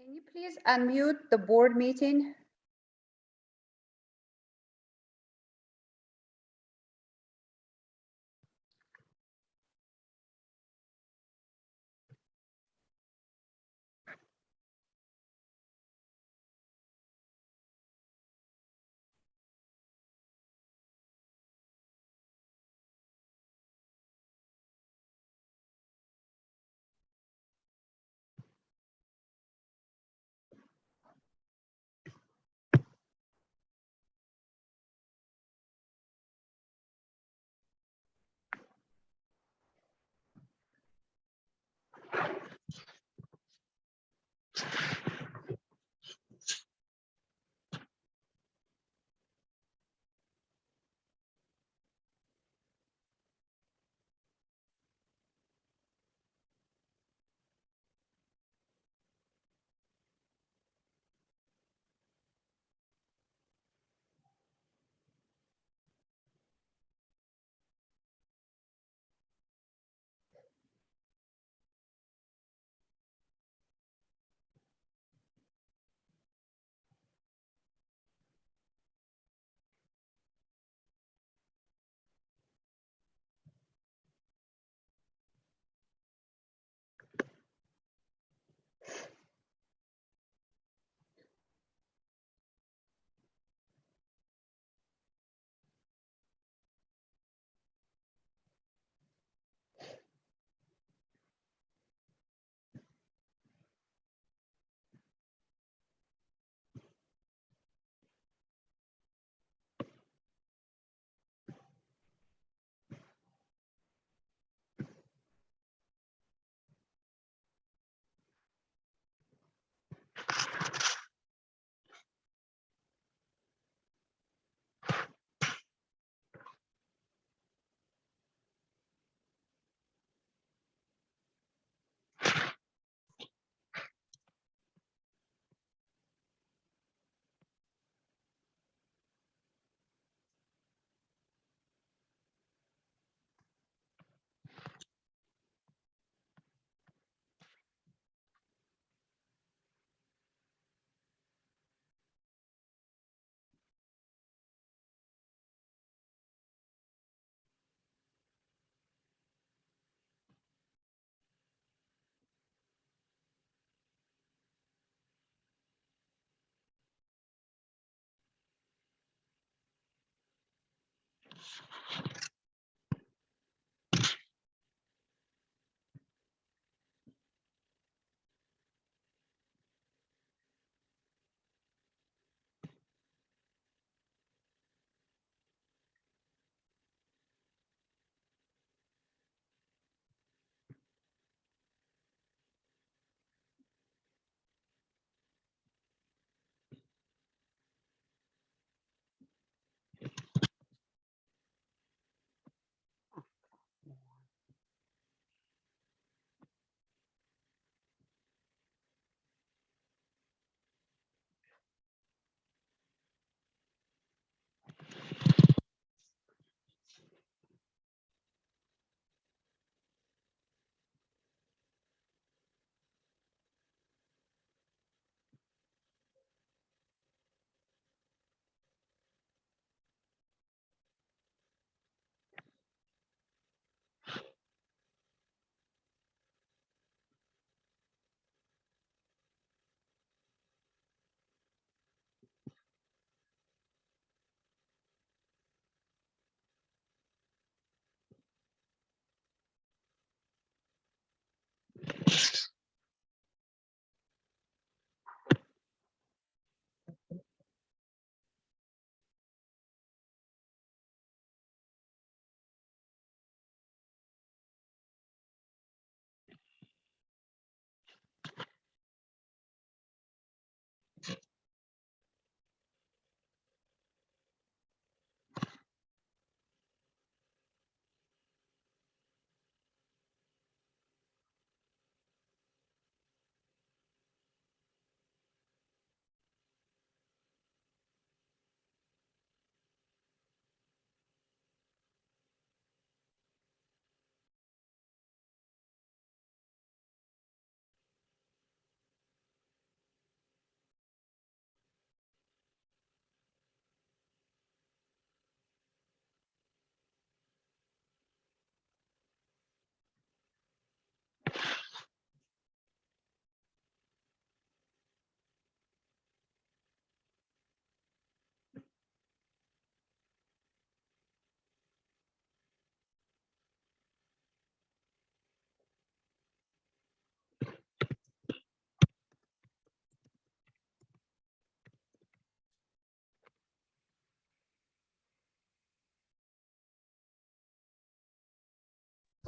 Can you please unmute the board meeting?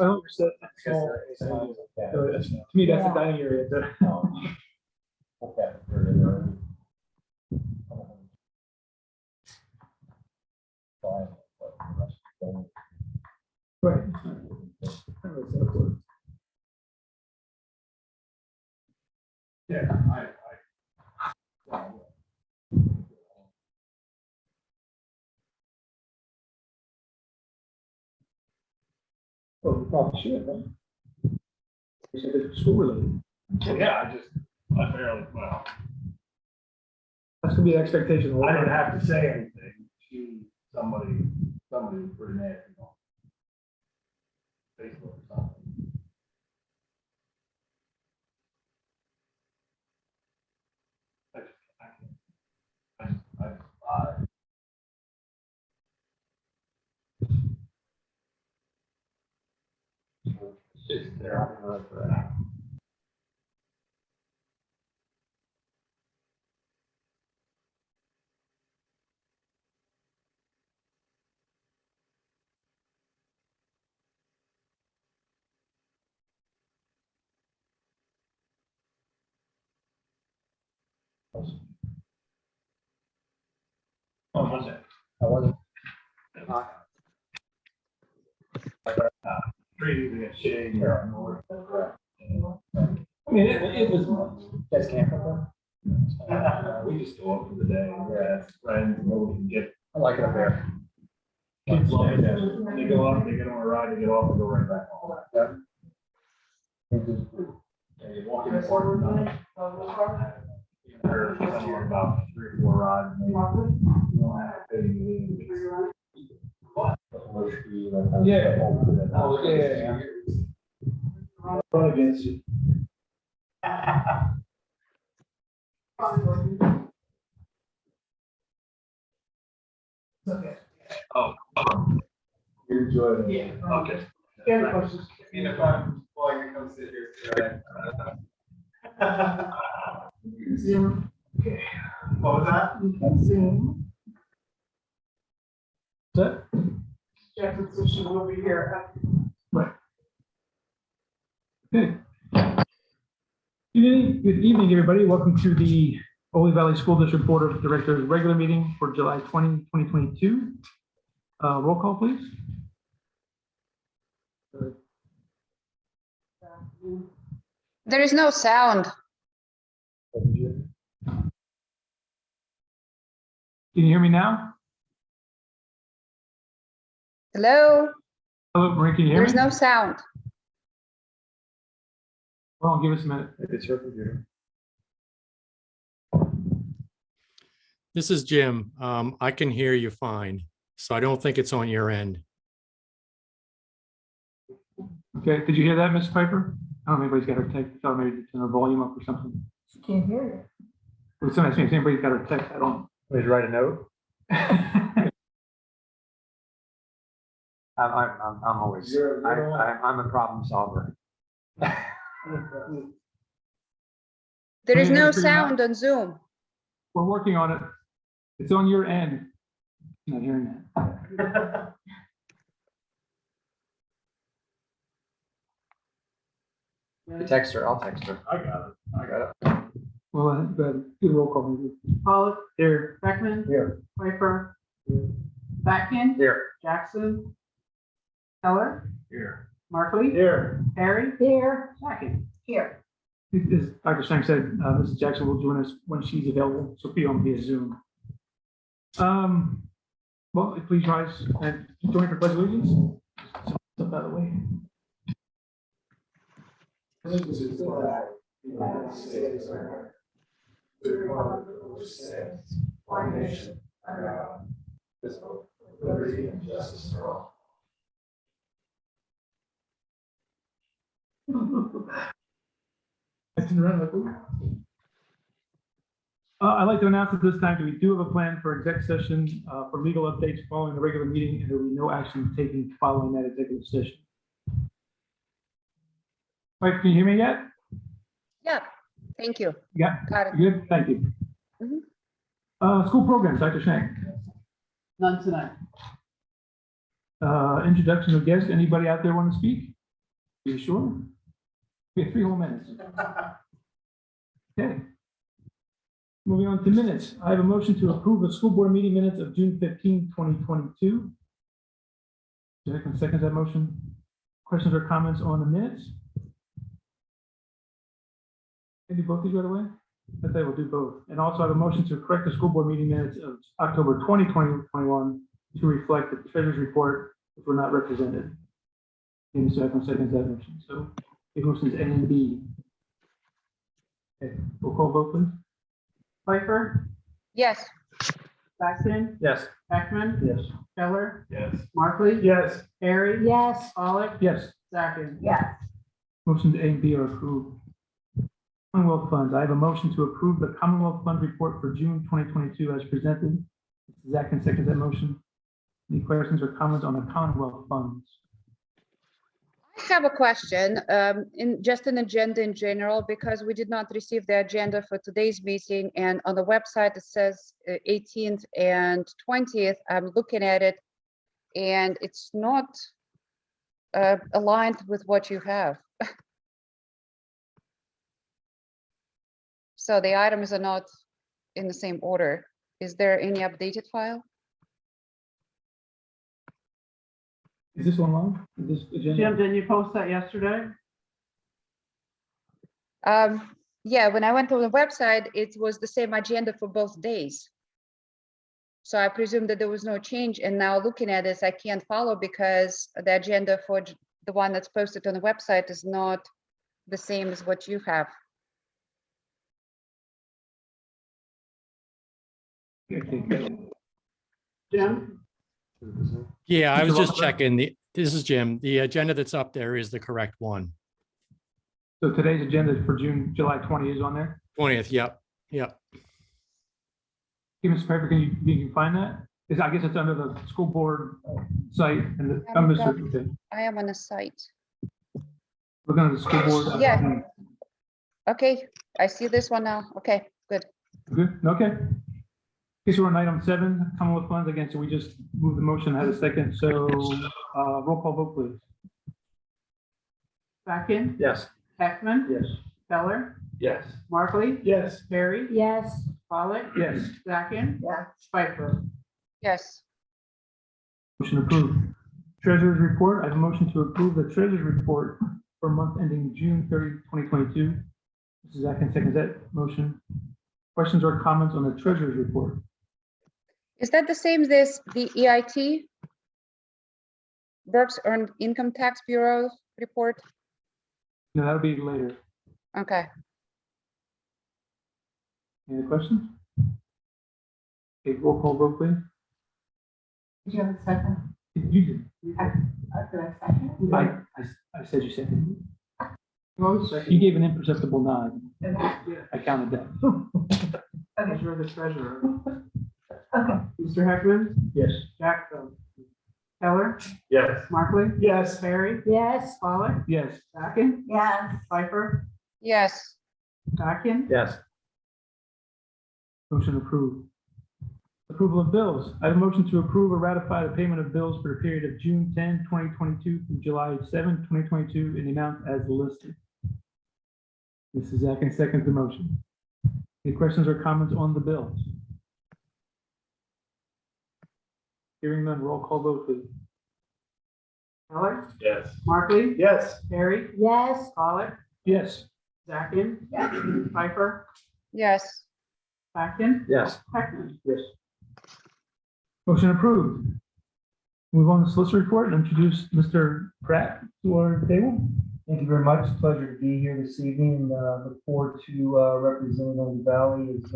Well, to me, that's the dining area. Right. Yeah, Well, you probably should, right? You said it's school related. yeah, I barely, well, That's gonna be the expectation. I didn't have to say anything. Somebody pretty nasty on Facebook or something. I it's there. Oh, was it? I wasn't. Treated me a shade. I mean, it was. You guys camp with them? We just go up for the day. Yeah, friends, where we can get. I like it up there. Kids love it. They go up, they get on a ride, they get off, and go right back home. Yeah. Yeah, you walk in the park and nothing. You heard somewhere about 3 or 4 rides. Maybe. You don't have to pay anything. Yeah. Oh, yeah. Run against you. Oh. You enjoyed it. Yeah. Okay. Yeah, questions. You know, if I'm going to come sit here today. Zoom. Okay. What was that? You can Zoom. That? Jackson Station will be here. Right. Okay. Good evening, everybody. Welcome to the Oley Valley School District Board of Directors regular meeting for July 20, 2022. Roll call, please. There is no sound. Can you hear me now? Hello? Hello, Marie, can you hear me? There's no sound. Hold on, give us a minute. It's your computer. This is Jim. I can hear you fine, so I don't think it's on your end. Okay, did you hear that, Ms. Piper? I don't know if anybody's got her text. I thought maybe to turn her volume up or something. She can't hear you. Well, somebody's saying anybody's got her text. I don't. Please write a note. I'm always, I'm a problem solver. There is Can you no figure it out? sound on Zoom. We're working on it. It's on your end. I'm not hearing that. Text her, I'll text her. I got it. Well, go ahead. Do the roll call. Pollock, Here. Beckman, Here. Piper, Batkin, Here. Jackson, Keller, Here. Markley, Here. Harry, here, Sackett, here. As Dr. Shank said, Mrs. Jackson will join us when she's available, so be on via Zoom. Well, please rise and join for pledge of allegiance. Step out of the way. United States of America. The Republic which stands, one nation, under God, indivisible, with liberty and justice for all. I'd like to announce at this time that we do have a plan for exec session for legal updates following the regular meeting, and there will be no action taken following that executive session. All right, can you hear me yet? Yeah, thank you. Yeah, Got it. good, thank you. Mhm. School programs, Dr. Shank. None tonight. Introduction of guests. Anybody out there want to speak? You sure? We have 3 whole minutes. Okay. Moving on to minutes. I have a motion to approve the school board meeting minutes of June 15, 2022. Jack can second that motion. Questions or comments on the minutes? Can you both do right away? I think we'll do both. And also I have a motion to correct the school board meeting minutes of October 20, 2021 to reflect the treasurer's report which were not represented. And so I can second that motion. So it motions A and B. Okay, we'll call vote, please. Pfeiffer, Yes. Saxon, Yes. Heckman, Yes. Keller, Yes. Markley. Yes. Harry. Yes. Pollock. Yes. Saxon. Yes. Motions A and B are approved. Commonwealth funds. I have a motion to approve the Commonwealth Fund report for June 2022 as presented. Zach can second that motion. Any questions or comments on the Commonwealth funds? I have a question, just an agenda in general, because we did not receive the agenda for today's meeting, and on the website it says 18th and 20th. I'm looking at it and it's not aligned with what you have. So the items are not in the same order. Is there any updated file? Is this online? Is this agenda? Jim, didn't you post that yesterday? Yeah, when I went to the website, it was the same agenda for both days. So I presume that there was no change, and now looking at this, I can't follow because the agenda for the one that's posted on the website is not the same as what you have. Jim? Yeah, I Mr. was just Walker? checking this is Jim. The agenda that's up there is the correct one. So today's agenda for July 20 is on there. 20th, yep, yep. Give us Pfeiffer, can you find that? I guess it's under the school board site and the, Haven't got- okay. I am on a site. Looking at the school board. Yeah. Okay, I see this one now. Okay, good. Good, okay. Okay, so we're on item 7, Commonwealth funds again. So we just moved the motion, had a second. So roll call vote, please. Saxon, Yes. Heckman, Yes. Keller, Yes. Markley. Yes. Harry. Yes. Pollock. Yes. Saxon. Yes. Pfeiffer. Yes, Motion approved. Treasurer's report. I have a motion to approve the treasurer's report for month ending June 30, 2022. Mrs. Atkins seconds that motion. Questions or comments on the treasurer's report? is that the same as the EIT? Berks Earned Income Tax Bureau report? No, that'll be later. Okay, Any other questions? Okay, roll call vote, please. Did you have a second? You did. Did I second? I said you seconded. You gave an imperceptible nod. I counted that. Because you're the treasurer. Okay. Mr. Heckman, Yes. Jack, Keller, Yes. Markley. Yes. Harry. Yes. Pollock. Yes. Saxon. Yes. Pfeiffer. yes, Saxon. Yes. Motion approved. Approval of bills. I have a motion to approve or ratify the payment of bills for the period of June 10, 2022 through July 7, 2022 in the amount as listed. Mrs. Atkins seconds the motion. Any questions or comments on the bills? Hearing none, roll call vote, please. Keller. Yes. Markley. Yes. Harry. Yes. Pollock. Yes. Saxon. Yes. Pfeiffer. yes, Saxon. Yes. Heckman. Yes. Motion approved. Move on to solicitor report and introduce Mr. Pratt to our table. Thank you very much. It's a pleasure to be here this evening. Look forward to representing Oley Valley as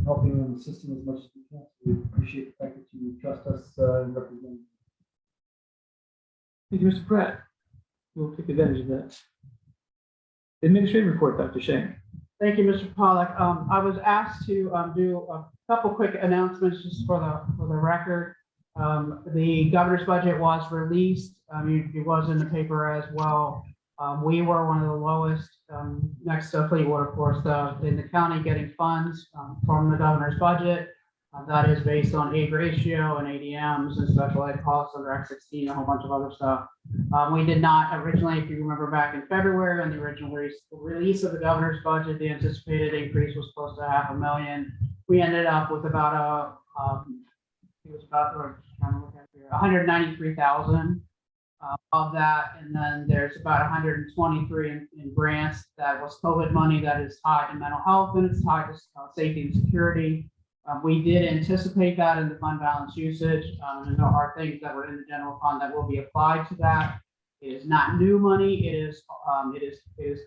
helping and assisting as much as we can. We appreciate the fact that you trust us in representing. Thank you, Mr. Pratt. We'll take advantage of that. Administrative report, Dr. Shane. Thank you, Mr. Pollock. I was asked to do a couple quick announcements just for the record. The governor's budget was released. It was in the paper as well. We were one of the lowest, next to Fleetwood, of course, in the county getting funds from the governor's budget. That is based on age ratio and ADMs and special ed costs under Act 16, a whole bunch of other stuff. We did not originally, if you remember back in February, on the original release of the governor's budget, the anticipated increase was close to $500,000. We ended up with about it was about, or trying to look at here, 193,000 of that, and then there's about 123 in grants. That was COVID money that is tied to mental health and it's tied to safety and security. We did anticipate that in the fund balance usage, and there are things that were in the general fund that will be applied to that. It is not new money. It is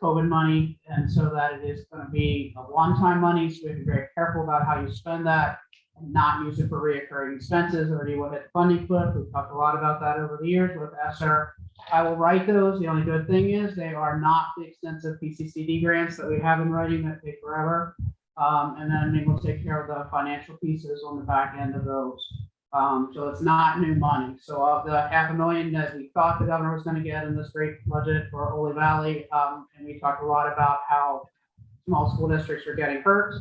COVID money, and so that it is going to be a one-time money. So we have to be very careful about how you spend that and not use it for reoccurring expenses. Already will hit the funding cliff. We've talked a lot about that over the years with ESSER. I will write those. The only good thing is they are not the extensive PCCD grants that we have in writing that take forever. And then they will take care of the financial pieces on the back end of those. So it's not new money. So of the $500,000 that we thought the governor was going to get in this great budget for Oley Valley, and we talked a lot about how small school districts are getting hurt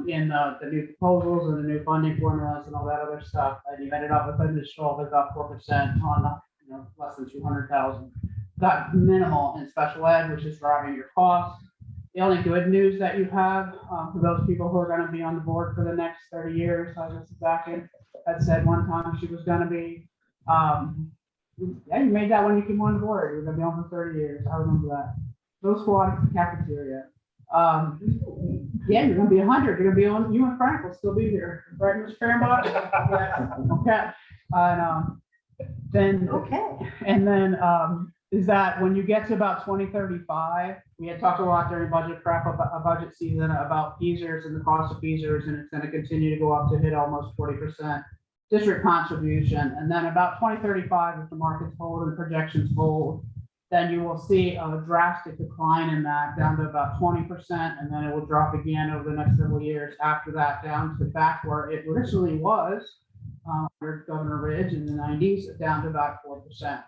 in the new proposals and the new funding formulas and all that other stuff. And you ended up with an additional of about 4% on less than 200,000. Got minimal in special ed, which is driving your costs. The only good news that you have for those people who are going to be on the board for the next 30 years, as Mrs. Backen had said one time she was going to be, yeah, you made that when you came on the board. You're going to be on for 30 years. I remember that. No squad cafeteria. Yeah, you're going to be 100. You're going to be on, you and Frank will still be here. Right, Mr. Fehrenbach? Okay. And then, and then, is that when you get to about 2035, we had talked a lot during budget prep about a budget season about feasors and the cost of feasors, and it's going to continue to go up to hit almost 40% district contribution. And then about 2035, if the markets hold and the projections hold, then you will see a drastic decline in that down to about 20%, and then it will drop again over the next several years after that down to back where it originally was under Governor Ridge in the 90s, down to about 4%.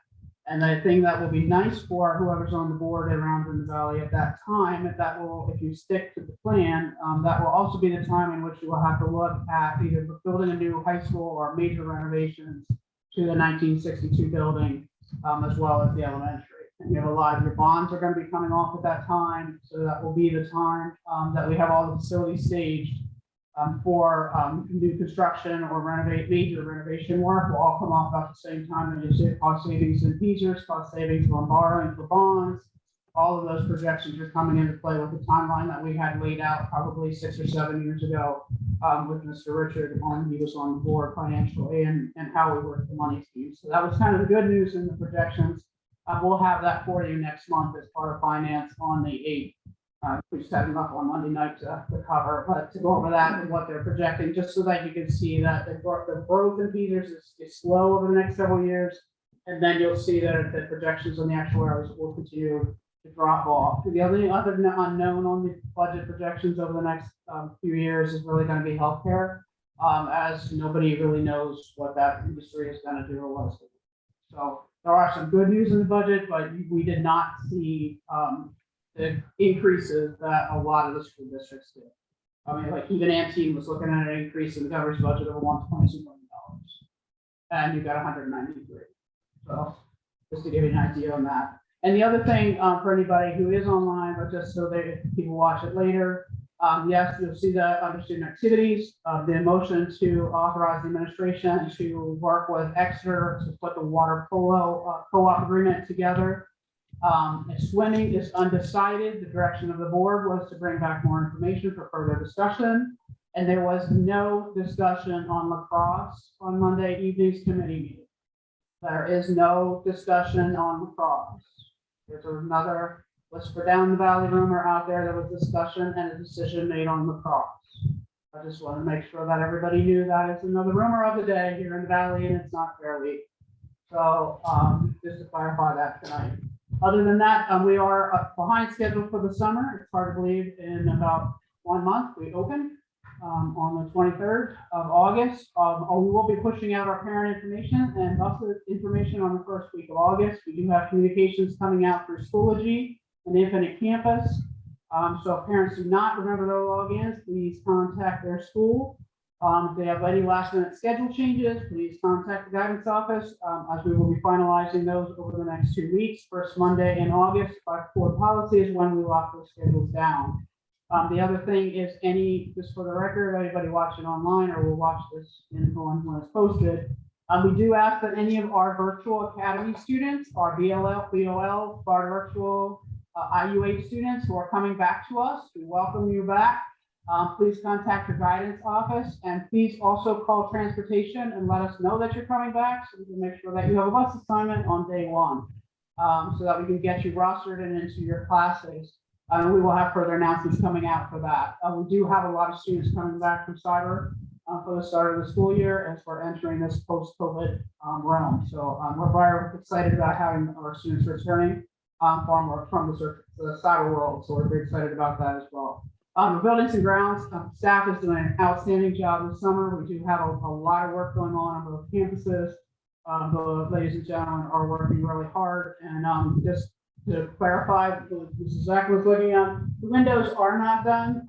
And the thing that will be nice for whoever's on the board around in the valley at that time, if you stick to the plan, that will also be the time in which you will have to look at either building a new high school or major renovations to the 1962 building, as well as the elementary. And you have a lot of your bonds are going to be coming off at that time, so that will be the time that we have all the facilities staged for new construction or major renovation work will all come off at the same time. And you see cost savings in feasors, cost savings on borrowing for bonds. All of those projections are coming into play with the timeline that we had laid out probably 6 or 7 years ago with Mr. Richard when he was on the board financially and how we work the money scheme. So that was kind of the good news in the projections. We'll have that for you next month as part of finance on the 8th. We just had enough on Monday night to cover, but to go over that and what they're projecting, just so that you can see that the growth in feeders is slow over the next several years. And then you'll see that the projections on the actuaries will continue to drop off. The only other unknown on the budget projections over the next few years is really going to be healthcare, as nobody really knows what that industry is going to do or what it's going to do. So there are some good news in the budget, but we did not see the increases that a lot of the school districts did. I mean, like even Antine was looking at an increase in the governor's budget of $122 million, and you got 193. So just to give you an idea on that. And the other thing for anybody who is online, but just so that people watch it later, yes, you'll see that under student activities, the motion to authorize the administration to work with Exeter to put the water polo co-op agreement together. Swimming is undecided. The direction of the board was to bring back more information for further discussion. And there was no discussion on lacrosse on Monday evening's committee meeting. There is no discussion on lacrosse. There's another whisper down the valley rumor out there. There was discussion and a decision made on lacrosse. I just want to make sure that everybody knew that it's another rumor of the day here in the valley, and it's not fairly. So just to clarify that tonight. Other than that, we are behind schedule for the summer. It's hard to believe in about 1 month we open on the 23rd of August. We will be pushing out our parent information and also information on the first week of August. We do have communications coming out through Schoology and Infinite Campus. So if parents do not remember their logins, please contact their school If they have any last minute schedule changes, please contact the guidance office, as we will be finalizing those over the next 2 weeks. First Monday in August, by board policy is when we lock those schedules down. The other thing is just for the record, anybody watching online or will watch this when it's posted, we do ask that any of our virtual academy students, our BLL, BOL, our virtual IUH students who are coming back to us, we welcome you back. Please contact your guidance office, and please also call transportation and let us know that you're coming back so we can make sure that you have a bus assignment on day one, so that we can get you rostered and into your classes. We will have further announcements coming out for that. We do have a lot of students coming back from cyber for the start of the school year as we're entering this post-COVID realm. So we're very excited about having our students returning from the cyber world. So we're very excited about that as well. The buildings and grounds staff is doing an outstanding job this summer. We do have a lot of work going on both campuses. The ladies and gentlemen are working really hard, and just to clarify, Mrs. Zach was looking at, the windows are not done.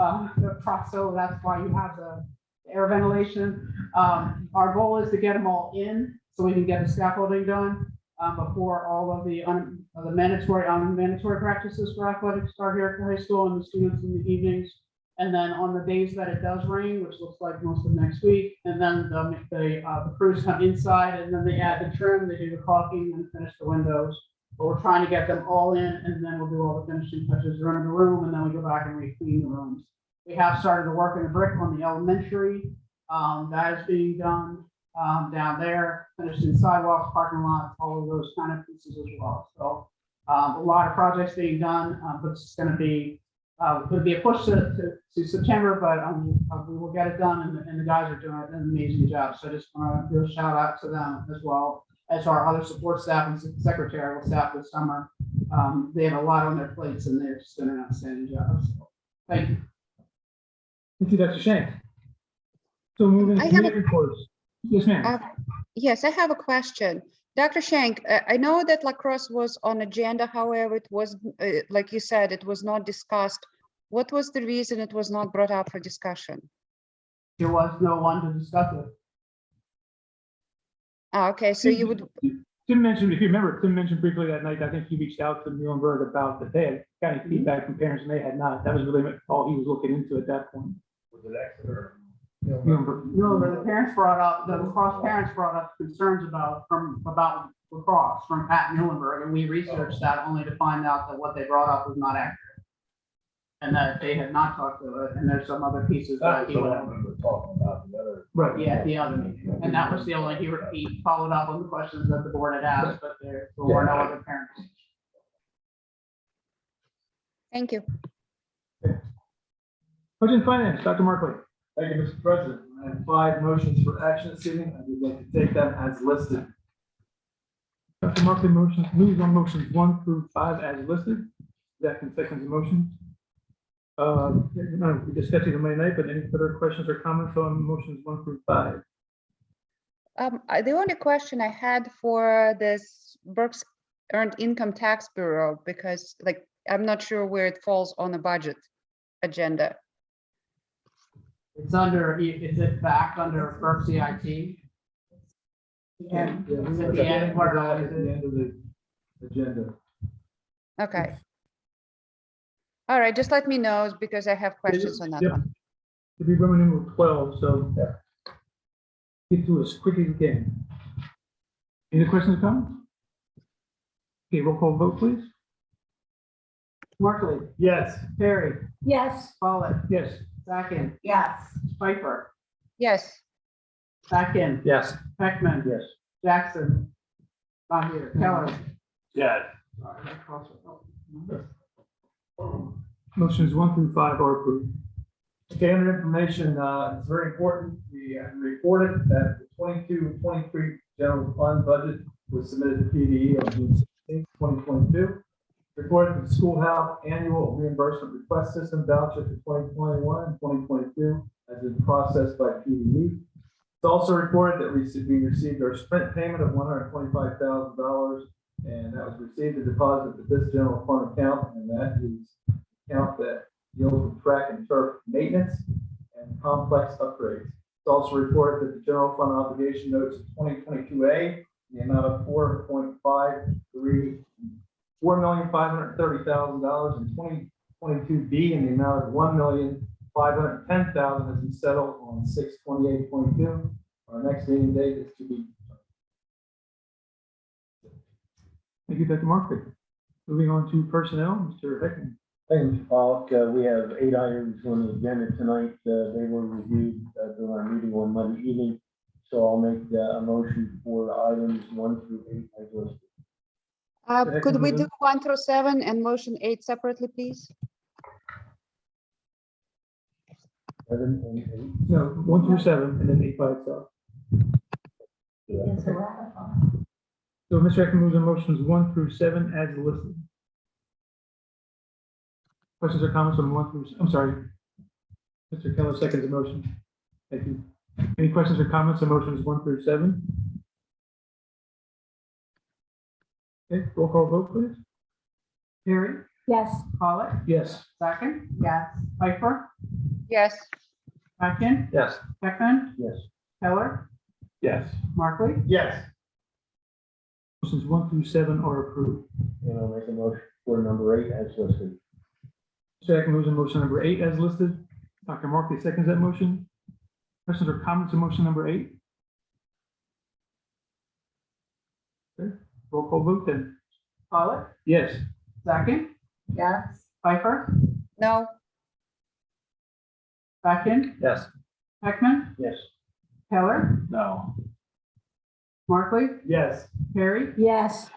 So that's why you have the air ventilation. Our goal is to get them all in so we can get the scaffolding done before all of the mandatory practices for athletics start here at the high school and the students in the evenings. And then on the days that it does rain, which looks like most of next week, and then the crews come inside and then they add the trim, they do the caulking and finish the windows. But we're trying to get them all in, and then we'll do all the finishing touches around the room, and then we go back and re-clean the rooms. We have started to work in the brick on the elementary. That is being done down there, finishing sidewalks, parking lots, all of those kind of pieces as well. So a lot of projects being done, but it's going to be a push to September, but we will get it done, and the guys are doing an amazing job. So I just want to do a shout out to them as well as our other support staff and secretarial staff this summer. They have a lot on their plates, and they're just doing an outstanding job. So thank you. Thank you, Dr. Shank. So moving to committee reports. Yes, ma'am. Yes, I have a question. Dr. Shank, I know that lacrosse was on agenda, however, it was, like you said, it was not discussed. What was the reason it was not brought up for discussion? There was no one to discuss it. Okay, so you would, Tim mentioned, if you remember, Tim mentioned briefly that night, I think he reached out to Muhlenberg about that they had got any feedback from parents and they had not. That was really all he was looking into at that point. Was it Exeter? Muhlenberg. No, but the lacrosse parents brought up concerns about lacrosse from Pat Muhlenberg, and we researched that only to find out that what they brought up was not accurate. And that they had not talked to it, and there's some other pieces that he would have. remember talking about the other. Right. Yeah, the other meeting, and that was the only, he followed up on the questions that the board had asked, but there were no other parents. thank you. Budget and Finance, Dr. Markley. Thank you, Mr. President. I have 5 motions for action this evening. I would like to take them as listed. Dr. Markley moves on motions 1 through 5 as listed. Zach can second the motion. We discussed it Monday night, but any further questions or comments on motions 1 through 5? The only question I had for this Berks Earned Income Tax Bureau, because like, I'm not sure where it falls on the budget agenda. It's under, is it back under Berks CIT? Yeah, It's at the end where at the end of the agenda. Okay. All right, just let me know because I have questions on that Yep. one. It'll be Roman numeral 12, so get through as quick as you can. Any questions or comments? Okay, roll call vote, please. Markley, Yes. Perry, Yes. Follett, Yes. Sakin, Yes. Piper, Yes, Sakin, Yes. Peckman, Yes. Jackson, not here, Keller. Yes. Motions 1 through 5 are approved. Okay, under information, it's very important. We reported that the 22-23 general fund budget was submitted to PDE on June 16, 2022. Reported that the schoolhouse annual reimbursement request system voucher for 2021 and 2022 has been processed by PDE. It's also reported that we received our sprint payment of $125,000, and that was received and deposited to this general fund account, and that is the account that deals with track and turf maintenance and complex upgrades. It's also reported that the general fund obligation notes of 2022A, the amount of $4,530,000 and 2022B in the amount of $1,510,000 has been settled on 6/28/22. Our next meeting date is to be. Thank you, Dr. Markley. Moving on to personnel, Mr. Heckman. Thank you, Mr. Pollock. We have 8 items on the agenda tonight. They were reviewed during our meeting on Monday evening. So I'll make a motion for items 1 through 8 as listed. Could we do 1 through 7 and motion 8 separately, please? 7 and 8. No, 1 through 7, and then 8 by itself. It's a ratify. So Mr. Heckman moves on motions 1 through 7 as listed. Questions or comments on 1 through, I'm sorry. Mr. Keller seconds the motion. Thank you. Any questions or comments on motions 1 through 7? Okay, roll call vote, please. Perry, Yes. Pollock, Yes. second, Yes. Piper, Yes. Atkins, Yes. Heckman, Yes. Keller, Yes. Markley. Yes. Motions 1 through 7 are approved. And I'll make a motion for number 8 as listed. Mr. Heckman moves on motion number 8 as listed. Dr. Markley seconds that motion. Questions or comments on motion number 8? Okay, roll call vote then. Pollock, Yes. second, Yes. Piper, No. Atkins, Yes. Heckman, Yes. Keller, No. Markley, Yes. Perry, Yes.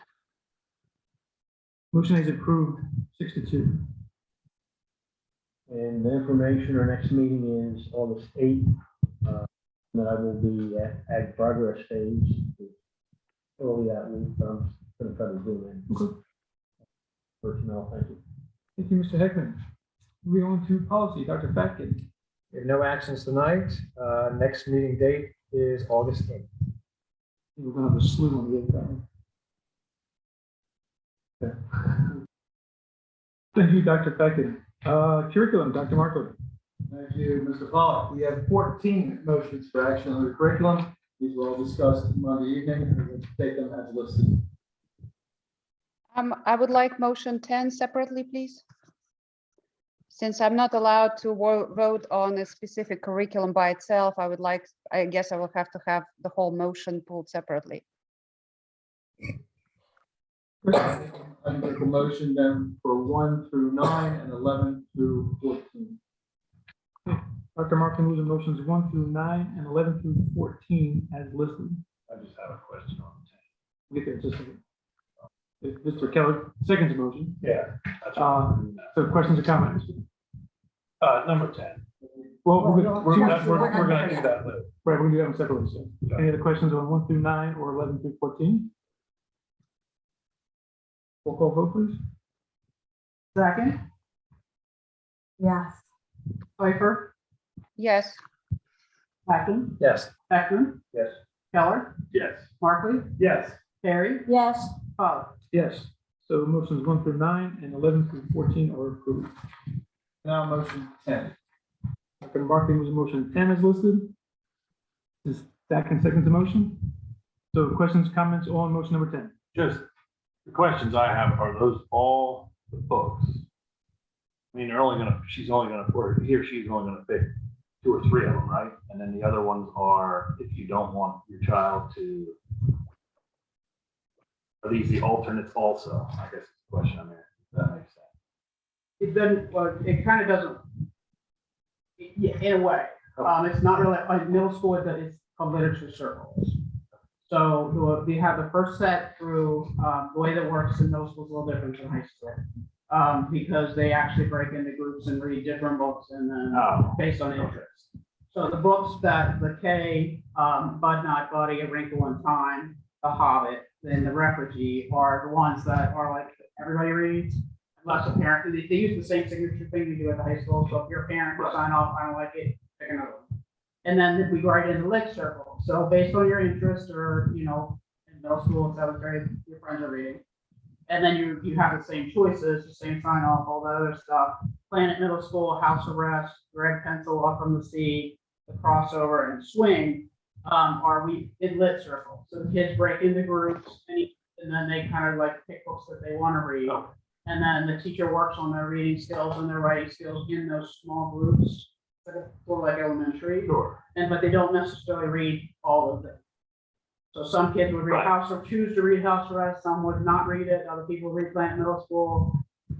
Motion is approved, 6-2. And the information, our next meeting is August 8th. That I will be at ag progress phase early that week. I'm going to try to zoom in. Okay. Personnel, thank you. Thank you, Mr. Heckman. Moving on to policy, Dr. Fatkin. We have no actions tonight. Next meeting date is August 8th. We're gonna have a slew on the other side. Okay. Thank you, Dr. Fatkin. Curriculum, Dr. Markley. Thank you, Mr. Pollock. We have 14 motions for action on the curriculum. These were all discussed Monday evening, and we're going to take them as listed. I would like motion 10 separately, please. Since I'm not allowed to vote on a specific curriculum by itself, I guess I will have to have the whole motion pulled separately. I make a motion then for 1 through 9 and 11 through 14. Dr. Markley moves the motions 1 through 9 and 11 through 14 as listed. I just have a question on We'll get there in just a second. Mr. Keller seconds the motion. Yeah. So questions or comments? Number 10. Well, we're We're gonna gonna do that later. right, we're gonna do that one separately. So, any other questions on 1 through 9 or 11 through 14? Roll call vote, please. second, Yes. Piper, Yes. Atkins, Yes. Heckman, Yes. Keller, Yes. Markley, Yes. Perry, Yes. Pollock. Yes. So motions 1 through 9 and 11 through 14 are approved. Now motion 10. Dr. Markley moves motion 10 as listed. Is Fatkin seconds the motion? So questions, comments on motion number 10? Just the questions I have, are those all the books? I mean, she's only gonna, or he or she's only gonna pick 2 or 3 of them, right? And then the other ones are, if you don't want your child to, are these the alternates also? I guess it's the question I'm asking. If that makes sense. It doesn't, well, it kind of doesn't, yeah, in a way. It's not really, like middle school, it's called literature circles. So we have the first set through, the way that works in middle school is a little different than high school. Because they actually break into groups and read different books and then based on interest. So the books that the K, Bud Not Buddy, A Wrinkle in Time, The Hobbit, and The Refugee are the ones that are like everybody reads. Unless a parent, they use the same signature thing we do at the high school. So if your parent will sign off, I don't like it, pick another one. And then we go right into the lit circle. So based on your interest or, in middle school, 7th grade, your friends are reading. And then you have the same choices, the same sign off, all the other stuff. Planet Middle School, House Arrest, Red Pencil, Up from the Sea, the crossover and swing, are we in lit circle. So the kids break into groups and then they kind of like pick books that they want to read. Okay. And then the teacher works on their reading skills and their writing skills in those small groups, like elementary. Sure. But they don't necessarily read all of them. So some kids would read Right. House or choose to read House Arrest, some would not read it, other people read Plant Middle School,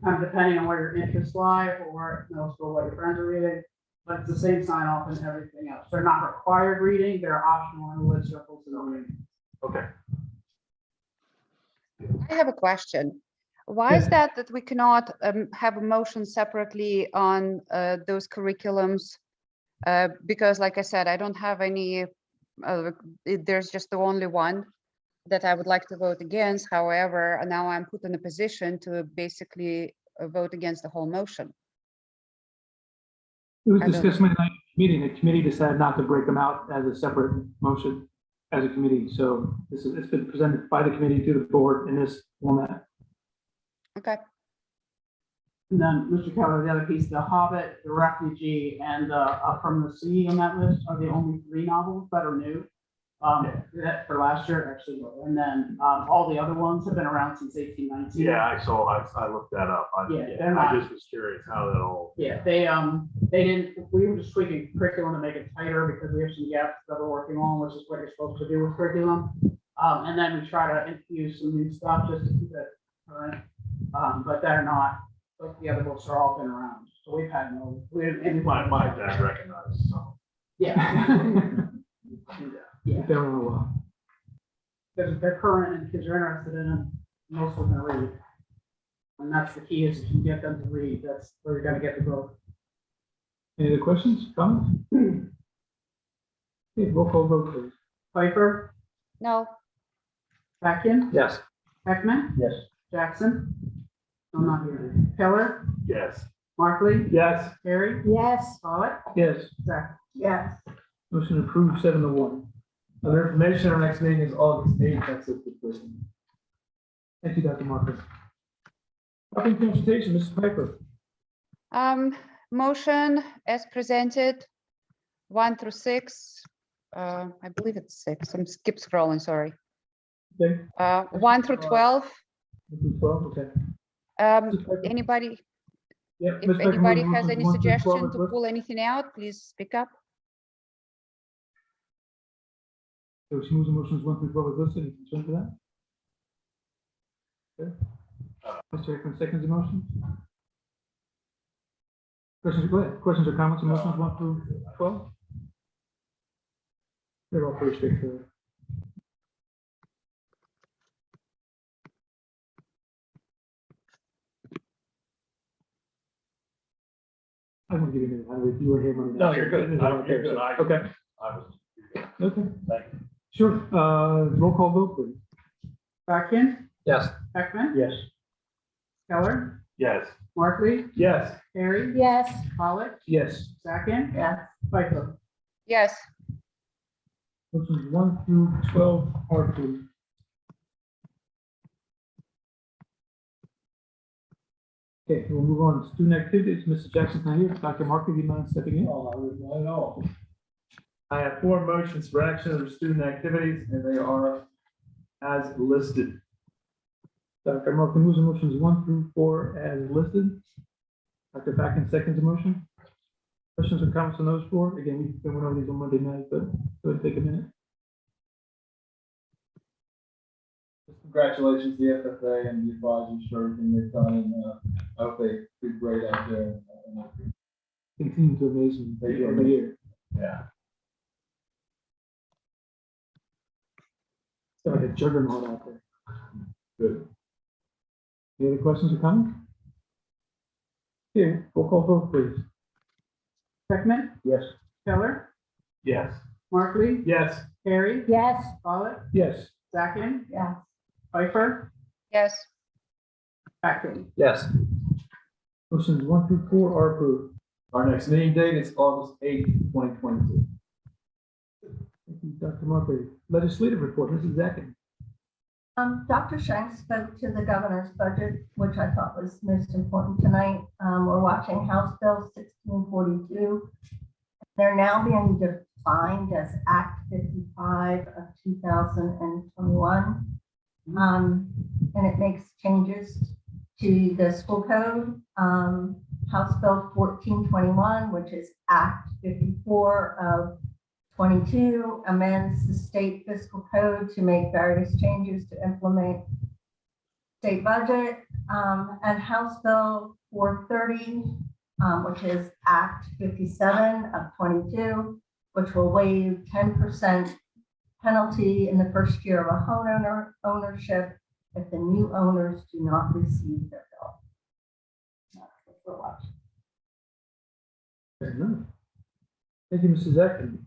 kind of depending on where your interests lie, or where at middle school, what your friends are reading. But it's the same sign off and everything else. They're not required reading, they're optional in the lit circles and the reading. Okay. I have a question. Why is that we cannot have a motion separately on those curriculums? Because like I said, I don't have any, there's just the only one that I would like to vote against. However, now I'm put in a position to basically vote against the whole motion. It was I don't- discussed Monday night meeting. The committee decided not to break them out as a separate motion as a committee. So it's been presented by the committee to the board in this format. Okay, And then, Mr. Keller, the other piece, The Hobbit, The Refugee, and Up from the Sea on that list are the only 3 novels that are new. That for last year, actually, and then all the other ones have been around since 1819. Yeah, I looked that up. Yeah, they're not- I just was curious how that all. Yeah, they didn't, we were just tweaking curriculum to make it tighter because we have some gaps that we're working on, which is what you're supposed to do with curriculum. And then we try to infuse some new stuff just to keep it current. But they're not, like the other books are all been around, so we've had no. My dad recognized, so. Yeah. Yeah, They're on a while. because they're current and kids are interested in them, most of them read. And that's the key, is if you get them to read, that's where you're gonna get the growth. Any other questions, comments? Okay, roll call vote, please. Piper, no, Patkin, Yes. Heckman, Yes. Jackson. I'm not here. Keller, Yes. Markley, Yes. Harry, Yes. Pollock, Yes. Zach. Yes. Motion approved 7-1. Other information, our next meeting is August 8th. That's it for person. Thank you, Dr. Marcus. Public transportation, Mrs. Piper. motion as presented, 1 through 6. I believe it's 6. I'm skip scrolling, sorry. Okay. 1 through 12. 12, okay. Mrs. Piper? Anybody, Yep, if Ms. Piper anybody moves has motions any 1 through 12 suggestion as to well. pull anything out, please speak up. So she moves the motions 1 through 12 as listed. Any concern for that? Okay. Mr. Hickman seconds the motion. Questions, go ahead. Questions or comments on motions 1 through 12? They're all pretty straightforward. I'm gonna give you a minute. I know you were here Monday night. No, you're good. I don't care. Good. Okay, I was. okay, Thank you. sure. Roll call vote, please. Patkin, Yes. Heckman, Yes. Keller, Yes. Markley, Yes. Harry, Yes. Pollock, Yes. Zachin, Yes. Piper. Yes, Motions 1 through 12 are approved. Okay, we'll move on to student activities. Mr. Jackson's not here. Dr. Markley, do you mind stepping in? Oh, I would not at all. I have 4 motions for action under student activities, and they are as listed. Dr. Markley moves the motions 1 through 4 as listed. Dr. Backen seconds the motion. Questions or comments on those 4? Again, we went over these on Monday night, but go ahead and take a minute. Congratulations to the FFA and the advisors for everything they've done, and I hope they do great out there. Continue to amaze me every year. Yeah. It's like a juggernaut out there. Good. Any other questions or comments? Okay, roll call vote, please. Heckman, Yes. Keller, Yes. Markley, Yes. Harry, Yes. Pollock, Yes. Zachin, Yes. Piper, yes, Patkin. Yes. Motions 1 through 4 are approved. Our next meeting date is August 8th, 2022. Thank you, Dr. Markley. Legislative report, Mrs. Zachin. Dr. Shank spoke to the governor's budget, which I thought was most important tonight. We're watching House Bill 1642. They're now being defined as Act 55 of 2021. And it makes changes to the school code. House Bill 1421, which is Act 54 of 22, amends the state fiscal code to make various changes to implement state budget. And House Bill 430, which is Act 57 of 22, which will waive 10% penalty in the first year of a home ownership if the new owners do not receive their bill. That's what we're watching. Fair enough. Thank you, Mrs. Atkins.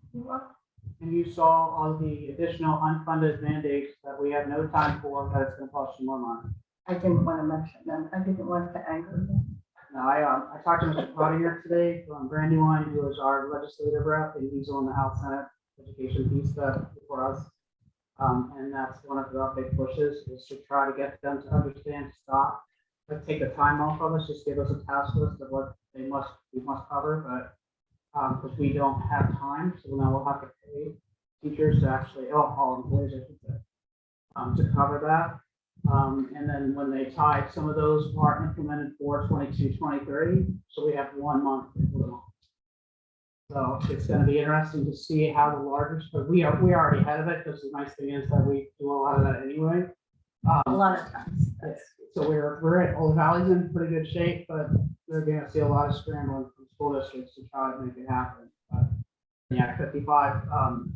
And you saw all the additional unfunded mandates that we have no time for, that it's gonna cost you more money. I didn't want to mention them. I didn't want to anger them. No, I talked to Mr. Cloutier today from Brandywine, who is our legislative rep, and he's on the House Senate education piece stuff for us. And that's one of our big pushes, is to try to get them to understand, stop, but take the time off of us, just give us a task list of what we must cover, but because we don't have time, so now we'll have to pay teachers to actually, all employees, I should say, to cover that. And then when they tie, some of those are implemented for 22, 23, so we have 1 month. So it's going to be interesting to see how the larger, but we are already ahead of it, because the nice thing is that we do a lot of that anyway. A lot of times. So we're at Old Valley's in pretty good shape, but they're going to see a lot of scrambling from school districts to try to make it happen. But yeah, 55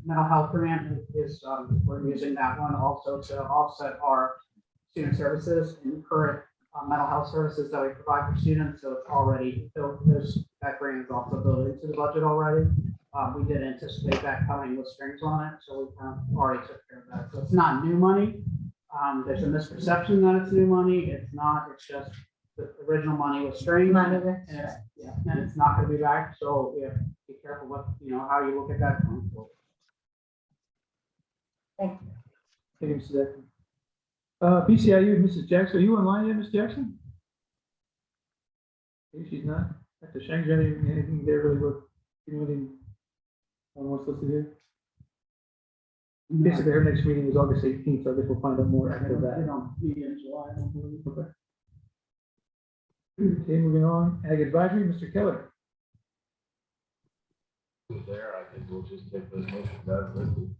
mental health grant is we're using that one also to offset our student services and current mental health services that we provide for students. So it's already built. That grant is also built into the budget already. We did anticipate that coming with strings on it, so we already took care of that. So it's not new money. There's a misperception that it's new money. It's not. It's just the original money was strings, Money and that's and it's not going to be back. So we have to be careful what how you look at that going forward. Thank you. Thank you, Mrs. Atkins. BCIU, Mrs. Jackson, are you online yet, Ms. Jackson? Maybe she's not. Dr. Shanks, anything there really worth, anything on what's listed here? Basically, her next meeting is August 18th, so I guess we'll find out more after that. In July, I don't believe. Okay. Okay, moving on. Ag Advisory, Mr. Keller. There, I think we'll just take those motions as listed.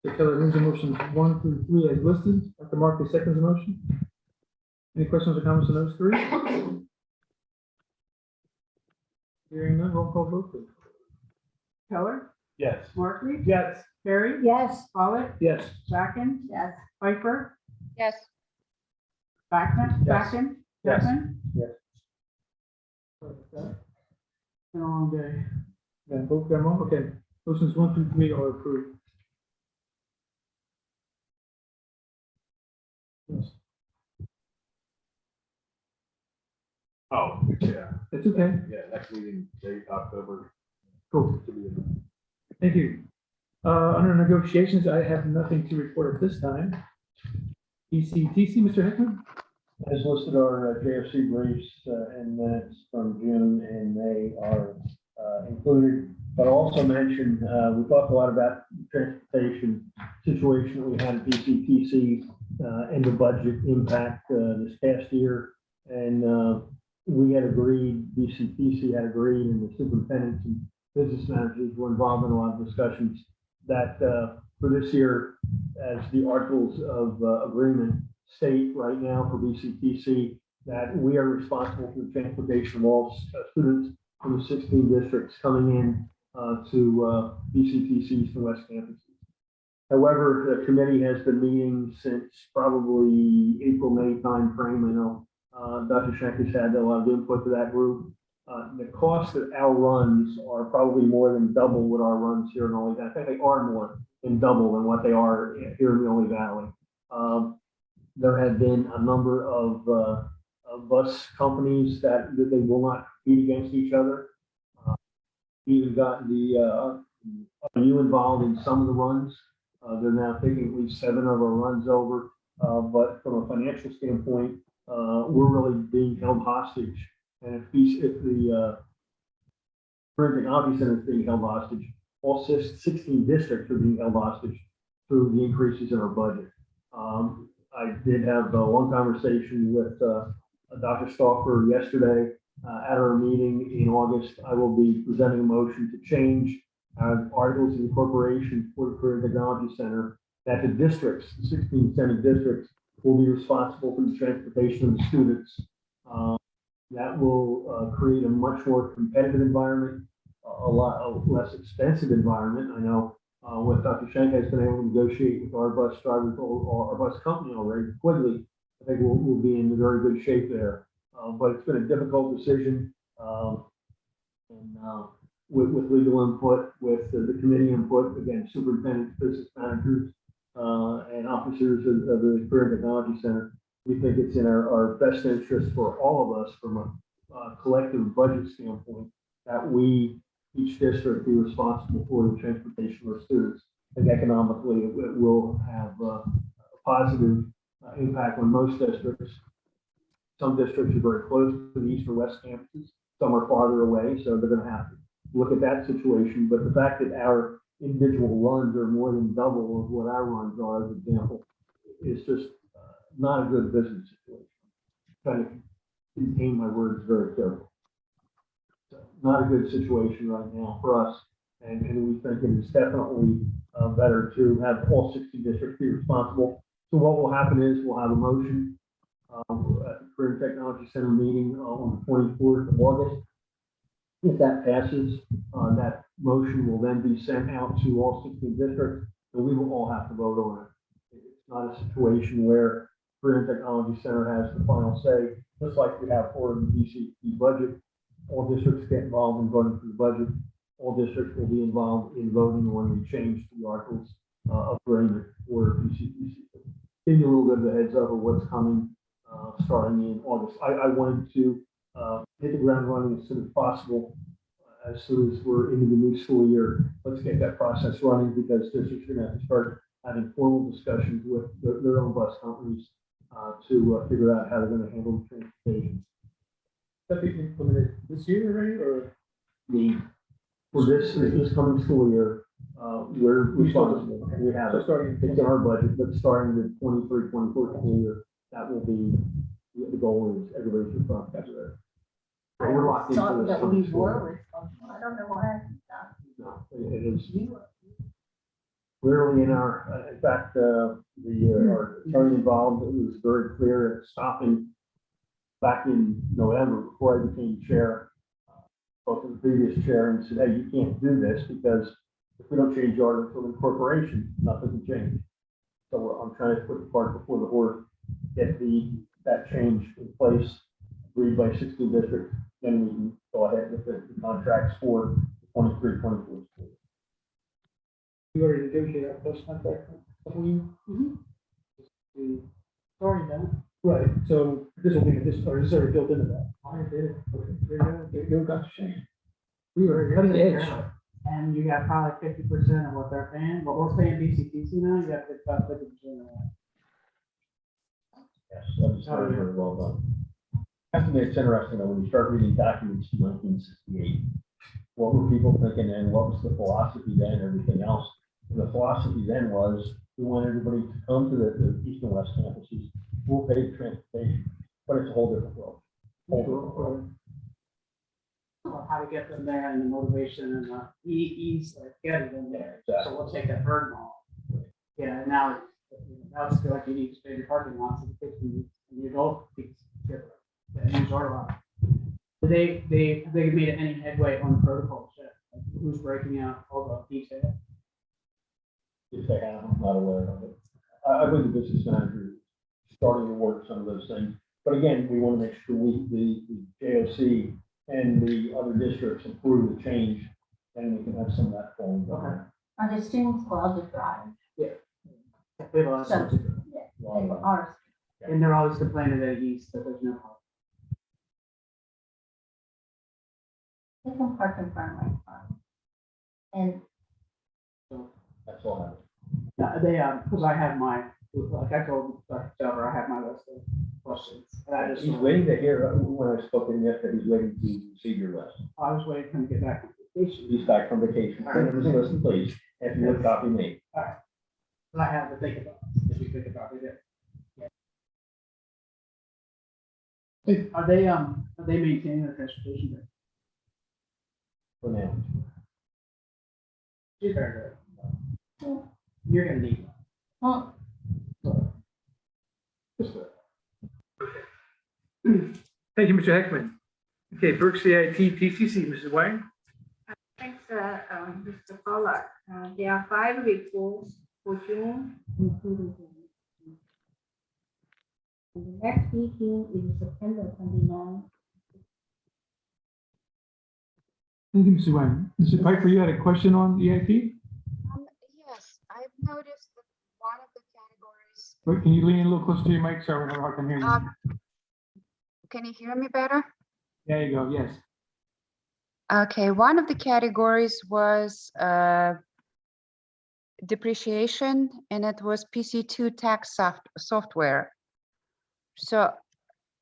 Mr. Keller moves the motions 1 through 3 as listed. Dr. Markley seconds the motion. Any questions or comments on those 3? Hearing none, roll call vote, please. Keller, Yes. Markley, Yes. Perry, Yes. Follett, Yes. Jackson, Yes. Piper, Yes. Backman, Yes. Backen, Yes. Jackson. Yes. Been a long day. Then both of them, okay. Motions 1 through 3 are approved. Yes. Oh, yeah, That's okay. yeah, next meeting, date, October. Cool. To be Thank you. Under negotiations, I have nothing to report at this time. ECTC, Mr. Hickman? As listed are JFC briefs and minutes from June, and they are included. But also mentioned, we talked a lot about the transportation situation that we had at BCTC and the budget impact this past year. And we had agreed, BCTC had agreed, and the superintendents and business managers were involved in a lot of discussions that for this year, as the articles of agreement state right now for BCTC, that we are responsible for the transportation of all students from the 16 districts coming in to BCTC's and West campuses. However, the committee has been meeting since probably April, May timeframe. I know Dr. Schenck has had a lot of input to that group. The cost of our runs are probably more than double what our runs here in Oley Valley. I think they are more than double than what they are here in the Oley Valley. There have been a number of bus companies that they will not compete against each other. Even got the you involved in some of the runs. They're now taking at least 7 of our runs over. But from a financial standpoint, we're really being held hostage. And if the Career Technology Center is being held hostage. All 16 districts are being held hostage through the increases in our budget. I did have a long conversation with Dr. Stalker yesterday at our meeting in August. I will be presenting a motion to change articles of incorporation for the Career Technology Center, that the districts, the 16 Senate districts, will be responsible for the transportation of the students. That will create a much more competitive environment, a lot less expensive environment. I know what Dr. Schenk has been able to negotiate with our bus drivers or our bus company already, Quigley. I think we'll be in very good shape there. But it's been a difficult decision. With legal input, with the committee input, again, superintendents, business managers, and officers of the Career Technology Center, we think it's in our best interest for all of us from a collective budget standpoint that each district be responsible for the transportation of our students. I think economically it will have a positive impact on most districts. Some districts are very close to the east or west campuses. Some are farther away, so they're going to have to look at that situation. But the fact that our individual runs are more than double of what our runs are, as an example, is just not a good business situation. Trying to contain my words very carefully. So not a good situation right now for us. And we think it is definitely better to have all 60 districts be responsible. So what will happen is we'll have a motion at the Career Technology Center meeting on the 24th of August. If that passes, that motion will then be sent out to all 16 districts, and we will all have to vote on it. It's not a situation where Career Technology Center has the final say, just like we have for the DCT budget. All districts get involved in voting for the budget. All districts will be involved in voting when we change the articles of agreement for DCTC. Give you a little bit of a heads up of what's coming starting in August. I wanted to hit the ground running as soon as possible. As soon as we're into the new school year, let's get that process running, because districts are going to have to start having formal discussions with their own bus companies to figure out how they're going to handle the transportation. That be implemented this year already, or? For this coming school year, we're responsible. We have it. It's in our budget, but starting the 23-24 school year, that will be the goal. Is everybody's responsible. I We're locked into thought this. that we were responsible. I don't know why I did that. No, it is clearly in our, in fact, our attorney involved, it was very clear at stopping back in November before I became chair. Spoke to the previous chair and said, hey, you can't do this, because if we don't change the article of incorporation, nothing can change. So I'm trying to put the cart before the horse, get that change in place, agreed by 16 districts, then we can go ahead with the contracts for 23-24 schools. You already negotiated our first contract a couple years? Sorry, Ben. Right, so this will be, this is already built into that. I did. Okay, there you go, Dr. Shane. We were cutting the edge. And you got probably 50% of what they're paying, but we're paying BCTC now, you got about 50% of that. Yes, that's very, very well done. I think it's interesting that when you start reading documents in 1968, what were people thinking and what was the philosophy then and everything else? And the philosophy then was we want everybody to come to the east and west campuses, we'll pay transportation, but it's a whole different world. Well, how to get them there and the motivation and the ease of getting them there. Exactly. So we'll take that burden off. Yeah, now it's feel like you need to spend your parking lots and 50 and you don't use our lot. They made any headway on the protocols yet? Like who's breaking out all the detail? If they have, I'm not aware of it. I believe the business manager is starting to work some of those things. But again, we want to make sure the JOC and the other districts approve the change, and we can have some of that going. Okay. Are the students allowed to drive? They have a lot of So, stuff to do. yeah, they are. And they're always complaining at East that there's no parking. They can park in front of my car. And That's all I have. Yeah, they, because I have like I told Dr. Delver, I have my list of questions. And I just, He's waiting to hear, when I spoke to him yesterday, he's waiting to see your list. I was waiting for him to get back. He's back from vacation. Listen, please, if you would copy me. But I have to think about it, if we think about it. Yeah. Are they maintaining their transportation there? For now. She's very good. You're gonna need one. Thank you, Mr. Heckman. Okay, Burke CIT TCC, Mrs. Wang. Thanks, Mr. Pollard. There are 5 reports for June, including the next meeting is September 29th. Thank you, Mrs. Wang. Mr. Piper, you had a question on EIP? Yes, I've noticed that one of the categories. Wait, can you lean in a little closer to your mic so I can hear you? Can you hear me better? There you go, yes. Okay, one of the categories was depreciation, and it was PC2 tax software. So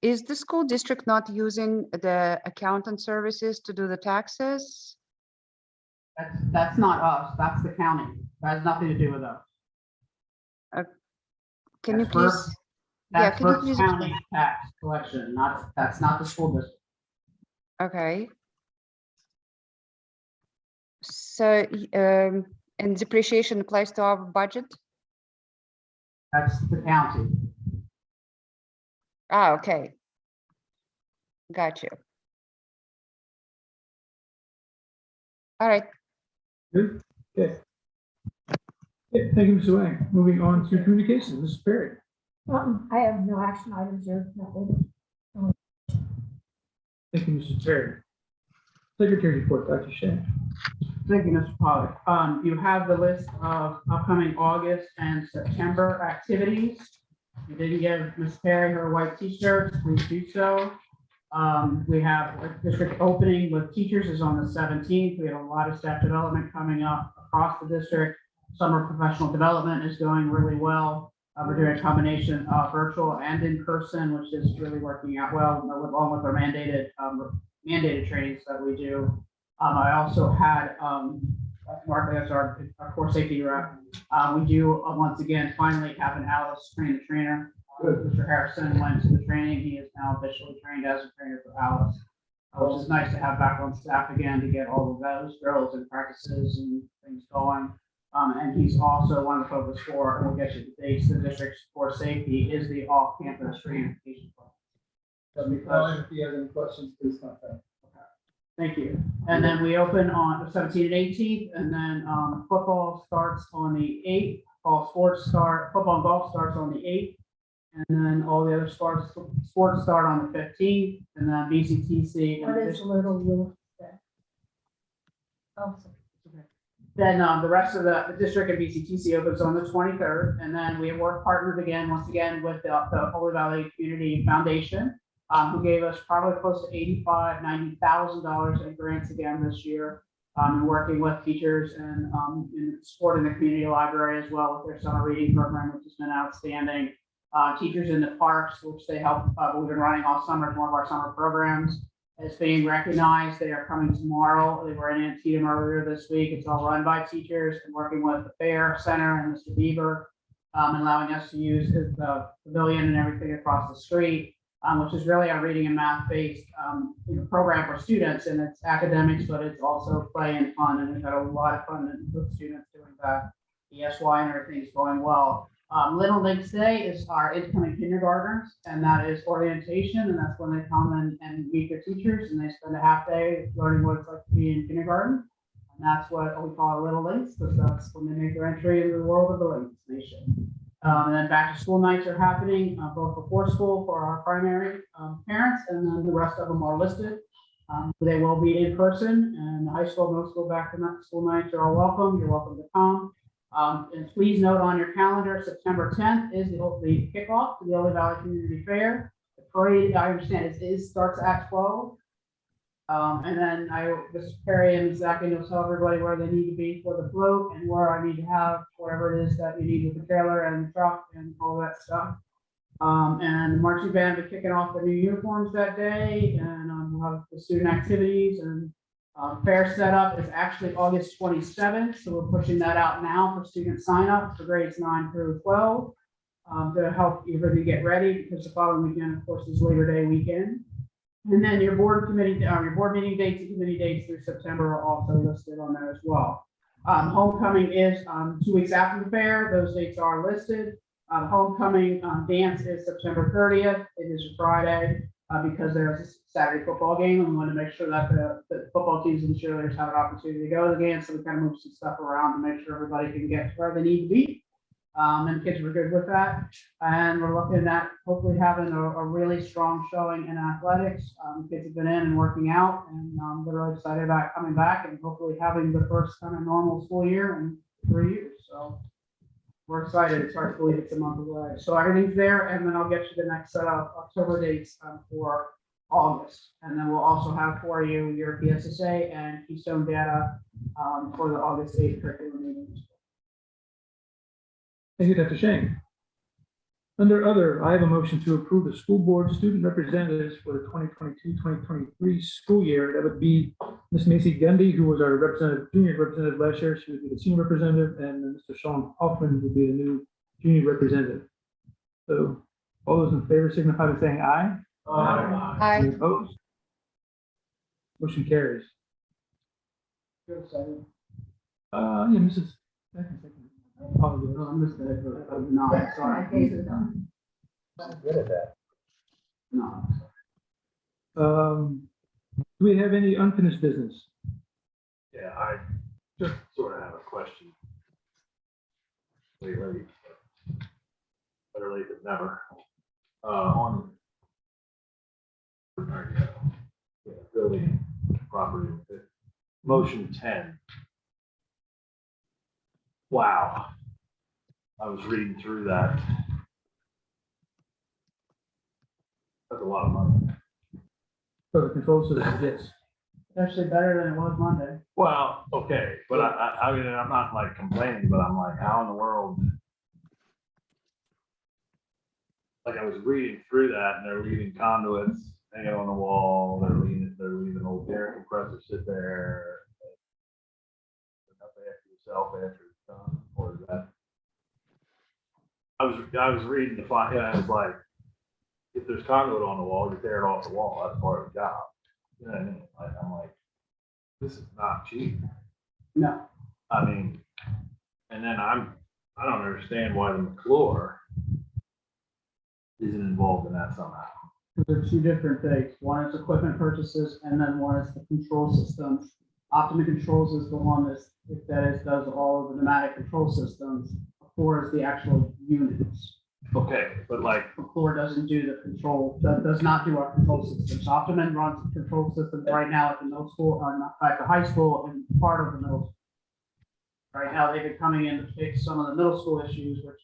is the school district not using the accountant services to do the taxes? That's not us, that's the county. That has nothing to do with us. Can you That's please? Berks- Yeah, That's can you Berks please County explain? tax collection, that's not the school district. Okay. So, and depreciation applies to our budget? That's the county. Ah, okay. Got you. All right. Good, good. Okay, thank you, Mr. Wang. Moving on to communication, Mrs. Perry. I have no action items here. Thank you, Mrs. Perry. Secretary report, Dr. Shea. Thank you, Mr. Pollard. You have the list of upcoming August and September activities. You didn't give Ms. Perry her white t-shirts, please do so. We have a district opening with teachers is on the 17th. We have a lot of staff development coming up across the district. Summer professional development is going really well. We're doing a combination of virtual and in person, which is really working out well, along with our mandated trainings that we do. I also had Mark as our core safety rep. We do once again finally have an Alice train the trainer. Mr. Harrison went to the training. He is now officially trained as a trainer for Alice, which is nice to have back on staff again to get all of those drills and practices and things going. And he's also one of the focus for, and we'll get you the dates, the district's core safety is the off-campus transportation plan. If you have any questions, please contact. Thank you. And then we open on the 17th and 18th, and then football starts on the 8th. Football and golf starts on the 8th. And then all the other sports start on the 15th, and then BCTC. What is Little Wolf? Oh, Then the rest of the district and BCTC opens on the 23rd, and then we have work partnered again, once again, with the Oley Valley Community Foundation, who gave us probably close to $90,000 in grants again this year, and working with teachers and supporting the community library as well with their summer reading program, which has been outstanding. Teachers in the parks, which they help, we've been running all summer, one of our summer programs, is being recognized. They are coming tomorrow. They were in Antietam earlier this week. It's all run by teachers and working with the Fair Center and Mr. Bieber, and allowing us to use the pavilion and everything across the street, which is really a reading and math-based program for students. And it's academics, but it's also play and fun. And we've had a lot of fun with students doing that. ESY and everything's going well. Little League Day is our incoming kindergartners, and that is orientation, and that's when they come and meet their teachers, and they spend a half day learning what it's like to be in kindergarten. And that's what we call Little Links, because that's when they make their entry into the world of the Links Nation. And then back to school nights are happening both before school for our primary parents, and then the rest of them are listed. They will be in person, and the high school, middle school, back to school nights are all welcome. You're welcome to come. And please note on your calendar, September 10th is the kickoff to the Oley Valley Community Fair. The parade, I understand, starts at 12. And then Mr. Perry and Zach will tell everybody where they need to be for the float and where I need to have whatever it is that you need with the trailer and the truck and all that stuff. And the marching band will be kicking off the new uniforms that day, and we'll have the student activities and Fair setup is actually August 27th, so we're pushing that out now for student sign up for grades 9 through 12 to help everybody get ready, because the following weekend, of course, is Labor Day weekend. And then your board meeting dates and committee dates through September are also listed on there as well. Homecoming is 2 weeks after the fair. Those dates are listed. Homecoming dance is September 30th. It is a Friday because there's a Saturday football game, and we want to make sure that the football teams and cheerleaders have an opportunity to go to the game. So we kind of move some stuff around to make sure everybody can get to where they need to be. And kids were good with that. And we're looking at hopefully having a really strong showing in athletics. Kids have been in and working out, and they're really excited about coming back and hopefully having the first kind of normal school year in 3 years. So we're excited. It's hard to believe it's a month away. So everything's there, and then I'll get you the next set of October dates for August. And then we'll also have for you your PSSA and Keystone data for the August 8th curriculum meetings. Thank you, Dr. Shane. Under other, I have a motion to approve the school board student representatives for the 2022-2023 school year. That would be Ms. Macy Gundy, who was our representative, junior representative last year. She would be the senior representative, and then Mr. Sean Hoffman would be the new junior representative. So all those in favor signify by saying aye. Aye. Any opposed? Motion carries. You're excited. Yeah, Mrs. Apologies. No, I'm just no, My sorry. days are done. Good at that. No. Do we have any unfinished business? Yeah, I just sort of have a question. Better late than never. On building property, motion 10. Wow. I was reading through that. That's a lot of money. For the control system, yes. It's actually better than it was Monday. Well, okay, but I mean, I'm not like complaining, but I'm like, how in the world? Like I was reading through that, and they're leaving conduits hanging on the wall. They're leaving old air compressors sit there. Nothing after yourself after it's done, or is that? I was reading the fine, and I was like, if there's conduit on the wall, you tear it off the wall. That's part of the job. You know what I mean? Like, I'm like, this is not cheap. No. I mean, and then I don't understand why the McClure isn't involved in that somehow. There are two different things. One is equipment purchases, and then one is the control systems. Optima Controls is the one that does all of the pneumatic control systems. McClure is the actual units. Okay, but like, McClure doesn't do the control, does not do our control systems. Optima runs the control system right now at the middle school, or not at the high school, and part of the middle school. Right now, they've been coming in to fix some of the middle school issues, which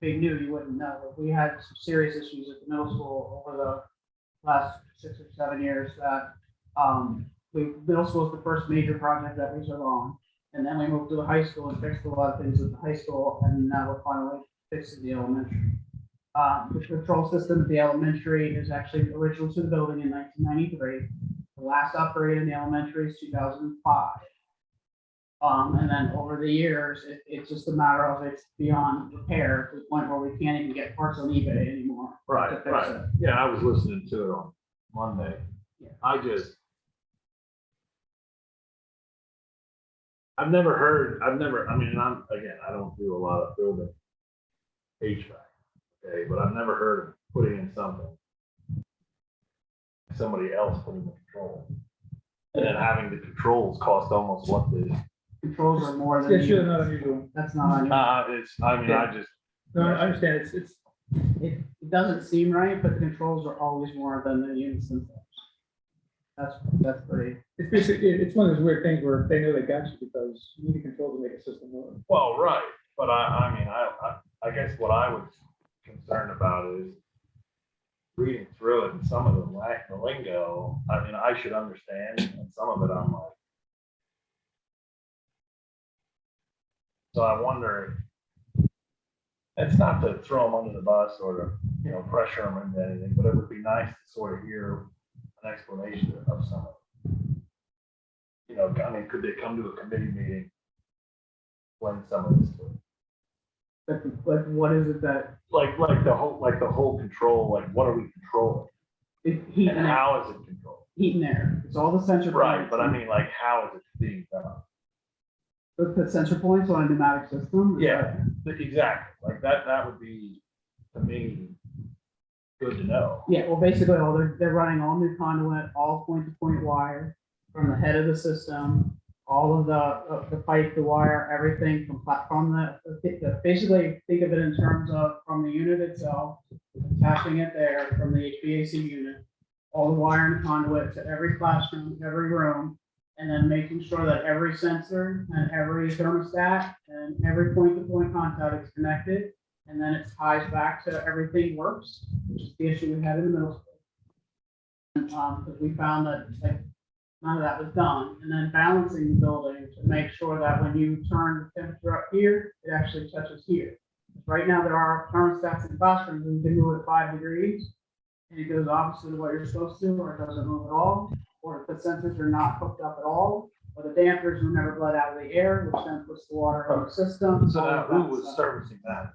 they knew you wouldn't know, but we had some serious issues at the middle school over the last 6 or 7 years that middle school was the first major project that we took on. And then we moved to the high school and fixed a lot of things at the high school, and now we're finally fixing the elementary. The control system at the elementary is actually original to the building in 1993. The last upgrade in the elementary is 2005. And then over the years, it's just a matter of it's beyond repair to the point where we can't even get parts on eBay anymore. to right, fix right. it. Yeah, I was listening to it on Monday. Yeah. I mean, I don't do a lot of building HVAC, okay, but I've never heard of putting in something, somebody else putting the control, and then having the controls cost almost what the, Controls are more than. Yeah, sure, not unusual. That's not unusual. No, I understand. It doesn't seem right, but the controls are always more than the units themselves. That's pretty. It's basically, it's one of those weird things where they know they got you because you need to control to make a system work. well, right, but I guess what I was concerned about is reading through it and some of the lingo, I mean, I should understand, and some of it I'm like. So I wonder, it's not to throw them under the bus or to, pressure them into anything, but it would be nice to sort of hear an explanation of some of it. You know, I mean, could they come to a committee meeting? When some of this, Like, what is it that, like the whole control, like what are we controlling? heat And and air, how is it controlled? heat and air, it's all the sensor. Right, points. but I mean, like, how is it being done? The sensor points on a pneumatic system. Yeah, exactly, like that would be, to me, good to know. Yeah, well, basically, they're running all new conduit, all point-to-point wire from the head of the system, all of the pipe, the wire, everything from basically, think of it in terms of from the unit itself, attaching it there from the HVAC unit, all the wire and conduit to every classroom, every room, and then making sure that every sensor and every thermostat and every point-to-point contact is connected. And then it ties back to everything works, which is the issue we had in the middle school. Because we found that like none of that was done. And then balancing the building to make sure that when you turn the temperature up here, it actually touches here. Right now, there are thermostats in classrooms, and you can move it 5 degrees, and it goes opposite of what you're supposed to, or it doesn't move at all, or if the sensors are not hooked up at all, or the dampers were never bled out of the air, which then puts the water in the system. So all now of who that was stuff. servicing that?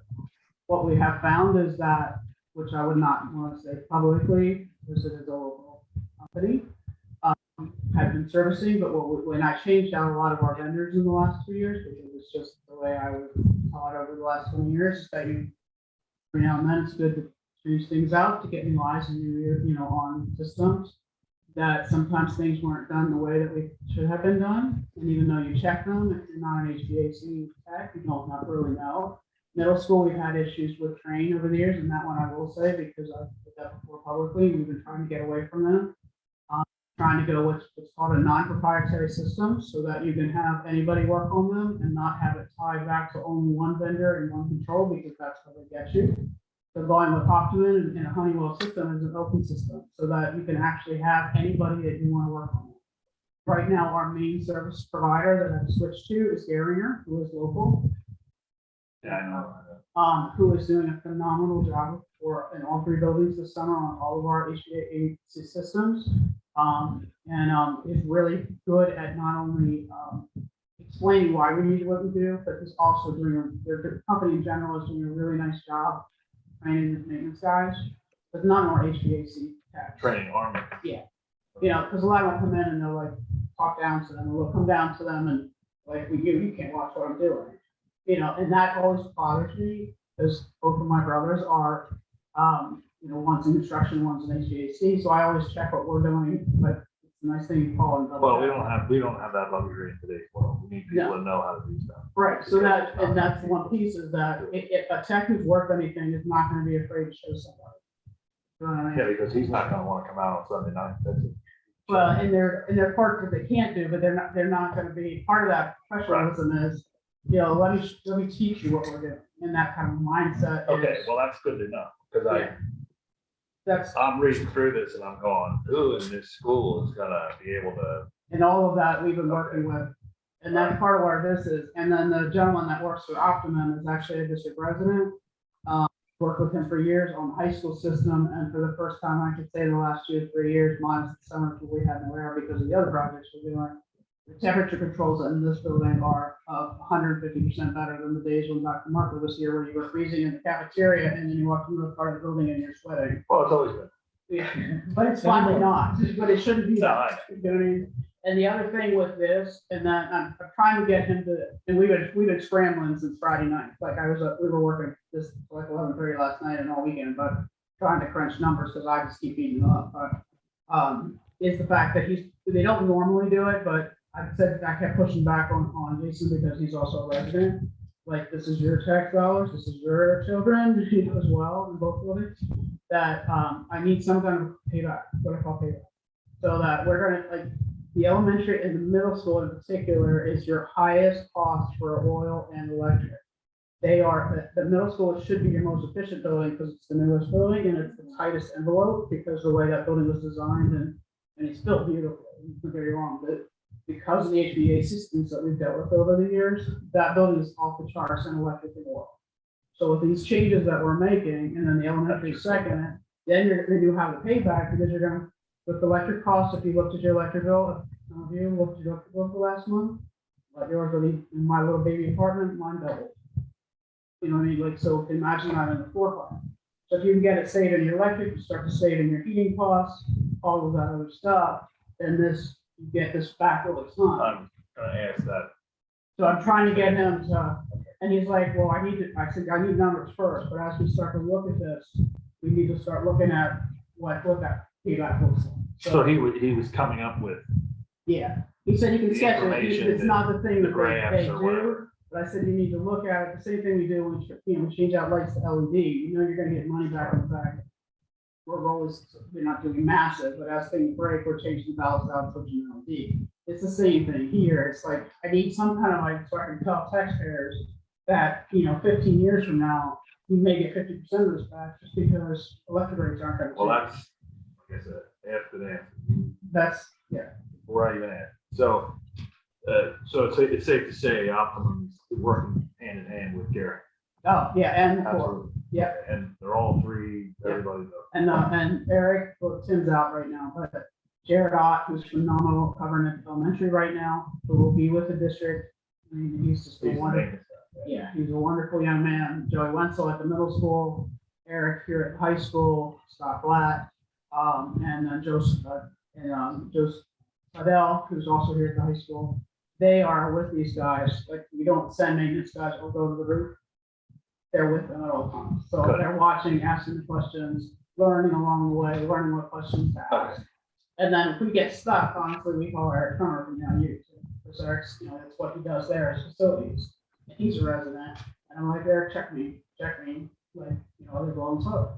What we have found is that, which I would not want to say publicly, this is a local company, have been servicing, but when I changed out a lot of our vendors in the last 2 years, because it's just the way I was taught over the last 20 years, is that every now and then it's good to choose things out to get new eyes and new, on systems. That sometimes things weren't done the way that we should have been done, and even though you check them, if you're not an HVAC tech, you don't not really know. Middle school, we've had issues with train over the years, and that one I will say, because I've put that before publicly, we've been trying to get away from them. Trying to go with what's called a non-proprietary system, so that you can have anybody work on them and not have it tied back to only one vendor and one control, because that's how they get you. So going with Optimum and a Honeywell system is an open system, so that you can actually have anybody that you want to work on. Right now, our main service provider that I've switched to is Garinger, who is local. Yeah, I know. Who is doing a phenomenal job in all 3 buildings this summer on all of our HVAC systems. Is really good at not only explaining why we need what we do, but is also the company in general is doing a really nice job training the maintenance guys, but none of our HVAC techs. Training army. Yeah, because a lot of them come in and they'll like talk down to them, or we'll come down to them and like, you can't watch what I'm doing. And that always bothers me, because both of my brothers are, one's in construction, one's in HVAC, so I always check what we're doing, but it's a nice thing you call it. Well, we don't have that luxury in today's world. We need people to know how to do stuff. Right, so that's one piece, is that if a tech who's worth anything is not gonna be afraid to show somebody. You know what I mean? Yeah, because he's not gonna wanna come out on Sunday night. That's it. Well, and there are parts that they can't do, but they're not gonna be, part of that professionalism is, let me teach you what we're doing, and that kind of mindset. Okay, well, that's good to know, because I'm reading through this and I'm going, who in this school is gonna be able to? And all of that we've been working with, and that's part of where this is. And then the gentleman that works with Optimum is actually a district resident. Worked with him for years on the high school system, and for the first time, I could say the last 2 or 3 years, minus the summers where we had no air because of the other projects we're doing, the temperature controls in this building are 150% better than the days when Dr. Marker was here, where you were freezing in the cafeteria and then you walk into a part of the building and you're sweating. Well, it's always good. Yeah, but it's finally not, but it shouldn't be No, that. You know what I mean? And the other thing with this, and then I'm trying to get him to, and we've been scrambling since Friday night. Like we were working this like 11:30 last night and all weekend, but trying to crunch numbers because I just keep eating them up. But is the fact that they don't normally do it, but I kept pushing back on Jason because he's also a resident. Like, this is your tax dollars, this is your children, as well, in both buildings. That I need some kind of payback, what I call payback. So that we're gonna, like, the elementary and the middle school in particular is your highest cost for oil and electric. They are, the middle school should be your most efficient building because it's the newest building and it's the tightest envelope because the way that building was designed, and it's built beautifully, don't get me wrong, but because of the HVAC systems that we've dealt with over the years, that building is off the charts in electric and oil. So with these changes that we're making, and then the elementary second, then you have the payback because you're going to, with electric costs, if you looked at your electric bill, you what you got for last month? Like yours, in my little baby apartment, mine doubled. You know what I mean? Like, so imagine that in the floor plan. So if you can get it saved in your electric, you start to save in your heating costs, all of that other stuff, then this, you get this back over time. I'm gonna ask that. So I'm trying to get him to, and he's like, well, I said, I need numbers first, but as we start to look at this, we need to start looking at what that payback looks like. So he was coming up with Yeah, he said you can the sketch it, information, it's not the thing the that graphs they or do, whatever. but I said you need to look at it, the same thing we do when, we change out lights to LED, you know, you're gonna get money back on the back. We're always, we're not doing massive, but as things break, we're changing the valves out, switching to LED. It's the same thing here, it's like, I need some kind of like, so I can tell taxpayers that, 15 years from now, you may get 50% of this back just because electric rates aren't gonna change. Well, that's, like I said, after that, That's, yeah, where I even at. So, so it's safe to say Optimum is working hand in hand with Garrett. oh, yeah, and before. Absolutely. Yeah. And they're all three, Yeah. everybody knows. And Eric, well, Tim's out right now, but Jared Ott, who's phenomenal covering at elementary right now, who will be with the district. I mean, he's just a He's the wonderful, maintenance guy. yeah, he's a wonderful young man. Joey Wenzel at the middle school, Eric here at the high school, Scott Black, and Joseph Adele, who's also here at the high school. They are with these guys, like, we don't send maintenance guys, we'll go to the roof. They're with them at all times. So Good. they're watching, asking the questions, learning along the way, learning what questions to ask. And then if we get stuck, honestly, we call Eric Turner from now you. Because Eric's, that's what he does there is facilities. And he's a resident. And I'm like, Eric, check me, like, they're going slow.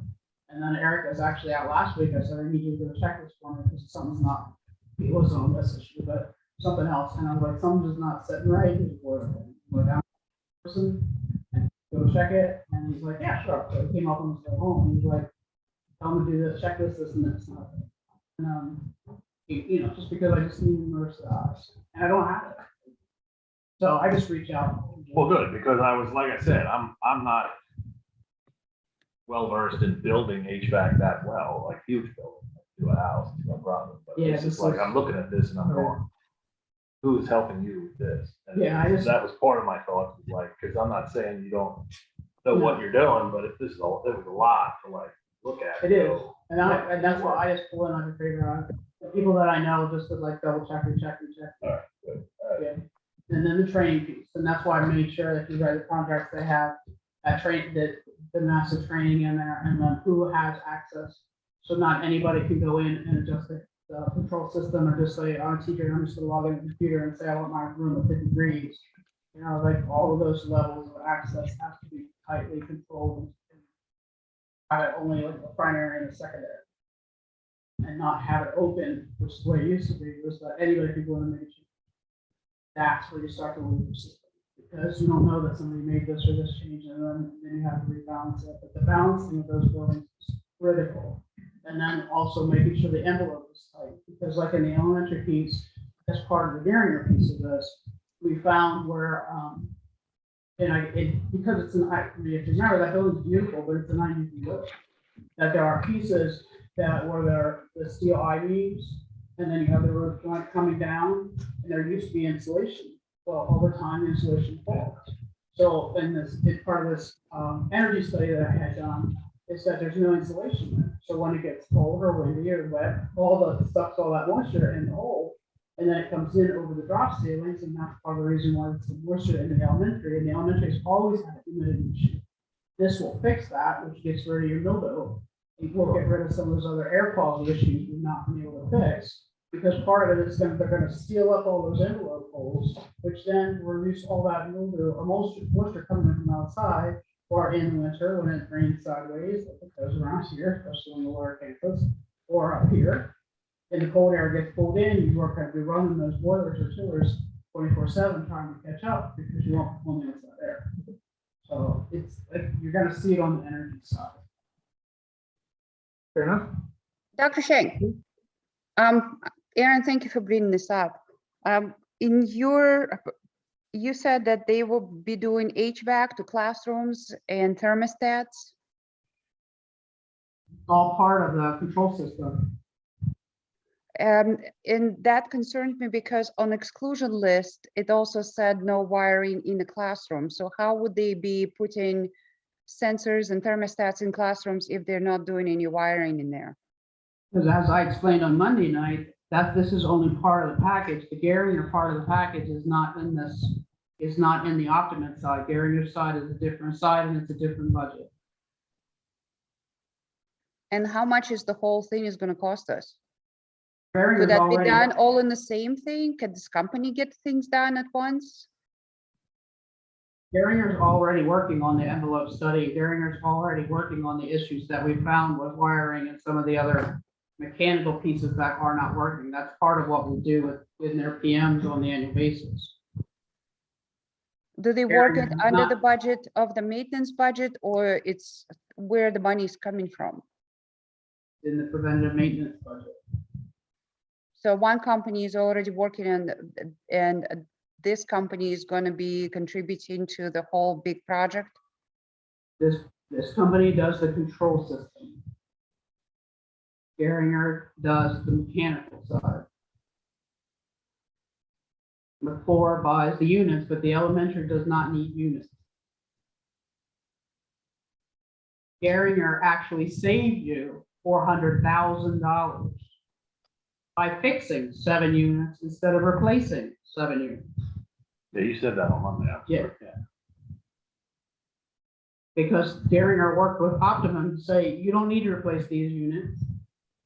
And then Eric was actually out last week. I said, I need you to do a checklist for me because something's not, he wasn't on this issue, but something else. And I was like, something's just not sitting right. He's like, I'm a person. Go check it, and he's like, yeah, sure. So he came up and was like, home, and he's like, tell him to do this, check this, and this. And just because I just need him to and I don't have it. So I just reach out. Well, good, because I was, like I said, I'm not well versed in building HVAC that well, like huge building, to a house, no problem. But Yeah, it's just this like, is- I'm looking at this and I'm going, who is helping you with this? And Yeah, I just- that was part of my thoughts, like, because I'm not saying you don't know what you're doing, but if this is it was a lot to like look at. It is, and that's why I just pull in on the figure out. The people that I know just to like double check and check. All right, good. All right. Yeah. And then the training piece, and that's why I made sure that you write the contracts, they have the massive training in there, and then who has access. So not anybody can go in and adjust the control system or just say, I'm a teacher, I'm just gonna log in the computer and say, I want my room at 50 degrees. Like all of those levels of access have to be tightly controlled. Have it only like a primary and a secondary. And not have it open, which is the way it used to be, was that anybody could go in and make it. That's where you start to lose the system. Because you don't know that somebody made this or this change, and then you have to rebalance it. But the balancing of those buildings is critical. And then also making sure the envelope is tight, because like in the elementary piece, as part of the Garinger piece of this, we found where, because it's if you remember, that building's beautiful, but it's a 90 building. That there are pieces that were the steel I-beams, and then you have the roof joint coming down, and there used to be insulation. Well, over time, the insulation falls. So in this, it's part of this energy study that I had done, is that there's no insulation there. So when it gets cold or windy or wet, all the stuff's all that moisture in the hole, and then it comes in over the drop ceilings, and that's part of the reason why it's the moisture in the elementary, and the elementary has always had a humidity issue. This will fix that, which gets rid of your mildew. It will get rid of some of those other air quality issues we've not been able to fix. Because part of it is they're gonna seal up all those envelope holes, which then reduce all that mildew or moisture coming in from outside, or in the winter when it rains sideways, like it does around here, especially on the lower campus, or up here. And the cold air gets pulled in, you work at running those boilers or chillers 24/7 trying to catch up because you won't pull in that air. So it's like you're gonna see it on the energy side. Fair enough. Dr. Shank, Aaron, thank you for bringing this up. You said that they will be doing HVAC to classrooms and thermostats. All part of the control system. And that concerned me because on exclusion list, it also said no wiring in the classroom. So how would they be putting sensors and thermostats in classrooms if they're not doing any wiring in there? Because as I explained on Monday night, that this is only part of the package. The Garinger part of the package is not in this, is not in the Optimum side. Garinger's side is a different side and it's a different budget. And how much is the whole thing is going to cost us? Could Garinger's that be already, done all in the same thing? Can this company get things done at once? Garinger's already working on the envelope study. Garinger's already working on the issues that we found with wiring and some of the other mechanical pieces that are not working. That's part of what we do in their PMs on the annual basis. Do they work it Garinger's under not- the budget of the maintenance budget, or it's where the money is coming from? In the preventative maintenance budget. So one company is already working on, and this company is going to be contributing to the whole big project. This company does the control system. Garinger does the mechanical side. The floor buys the units, but the elementary does not need units. Garinger actually saved you $400,000 by fixing 7 units instead of replacing 7 units. Yeah, you said that on Monday. Yeah. Because Garinger worked with Optimum to say, you don't need to replace these units.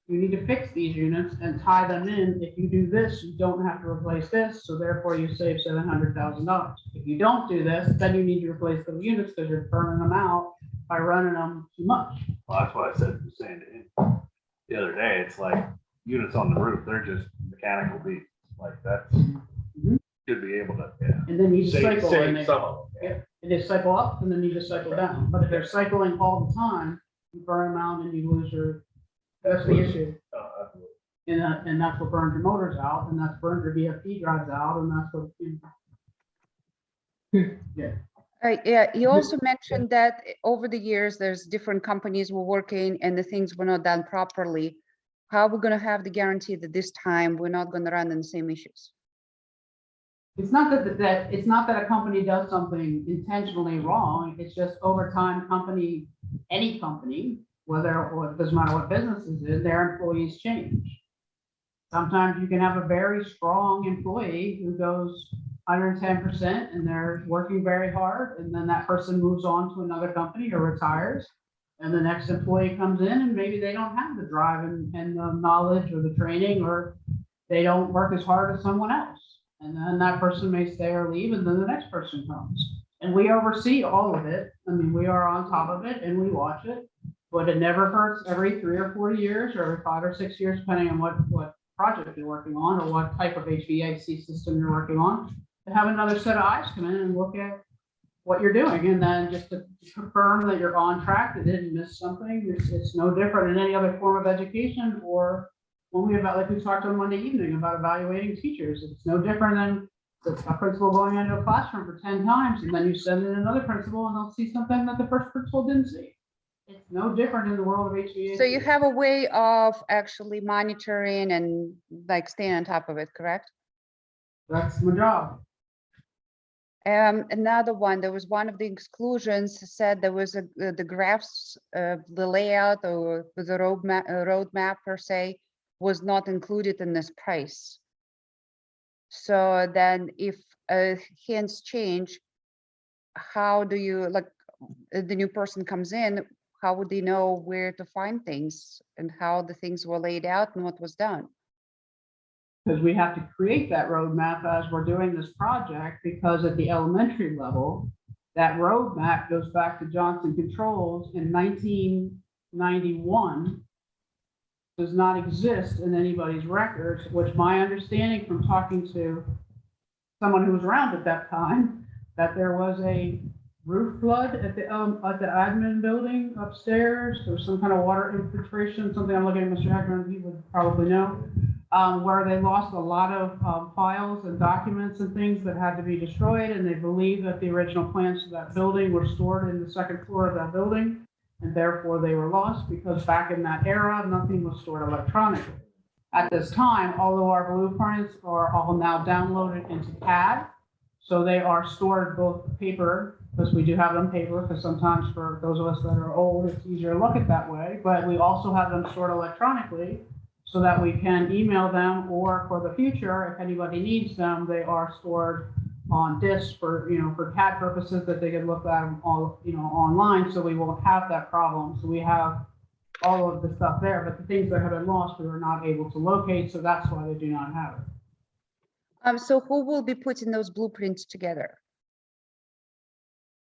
You need to fix these units and tie them in. If you do this, you don't have to replace this, so therefore you save $700,000. If you don't do this, then you need to replace those units because you're burning them out by running them too much. Well, that's what I was saying to him the other day. It's like units on the roof, they're just mechanical beats. Like that's, should be able to, yeah. And then you just cycle and Save some of them. yeah, and they cycle up and then you just cycle down. But if they're cycling all the time, you burn them out and you lose your, that's the issue. Oh, absolutely. And that's what burns your motors out, and that's burns your VFD drives out, and that's what, Yeah, you also mentioned that over the years, there's different companies were working and the things were not done properly. How are we going to have the guarantee that this time we're not going to run into the same issues? it's not that it's not that a company does something intentionally wrong. It's just over time, any company, whether, or it doesn't matter what business is in, their employees change. Sometimes you can have a very strong employee who goes 110% and they're working very hard, and then that person moves on to another company or retires. And the next employee comes in and maybe they don't have the drive and the knowledge or the training, or they don't work as hard as someone else. And then that person may stay or leave, and then the next person comes. And we oversee all of it. I mean, we are on top of it and we watch it, but it never hurts every 3 or 4 years or every 5 or 6 years, depending on what project you're working on or what type of HVAC system you're working on, to have another set of eyes come in and look at what you're doing. And then just to confirm that you're on track, that didn't miss something. It's no different in any other form of education, or when we like we talked on Monday evening about evaluating teachers. It's no different than a principal going into a classroom for 10 times, and then you send in another principal and they'll see something that the first principal didn't see. It's no different in the world of HVAC. So you have a way of actually monitoring and like staying on top of it, correct? That's my job. Another one, there was one of the exclusions said there was the graphs, the layout or the roadmap per se was not included in this price. So then if hands change, how do you, like, the new person comes in, how would they know where to find things and how the things were laid out and what was done? Because we have to create that roadmap as we're doing this project, because at the elementary level, that roadmap goes back to Johnson Controls in 1991. Does not exist in anybody's records, which my understanding from talking to someone who was around at that time, that there was a roof flood at the admin building upstairs. There was some kind of water infiltration, something I'm looking at Mr. Hackman, he would probably know, where they lost a lot of files and documents and things that had to be destroyed. And they believe that the original plans to that building were stored in the second floor of that building. And therefore they were lost, because back in that era, nothing was stored electronically. At this time, all of our blueprints are all now downloaded into CAD. So they are stored both paper, because we do have them paper, because sometimes for those of us that are old, it's easier to look at that way. But we also have them stored electronically so that we can email them, or for the future, if anybody needs them, they are stored on disk for, for CAD purposes, that they can look at them all, online. So we won't have that problem. So we have all of the stuff there, but the things that have been lost, we were not able to locate. So that's why they do not have it. So who will be putting those blueprints together?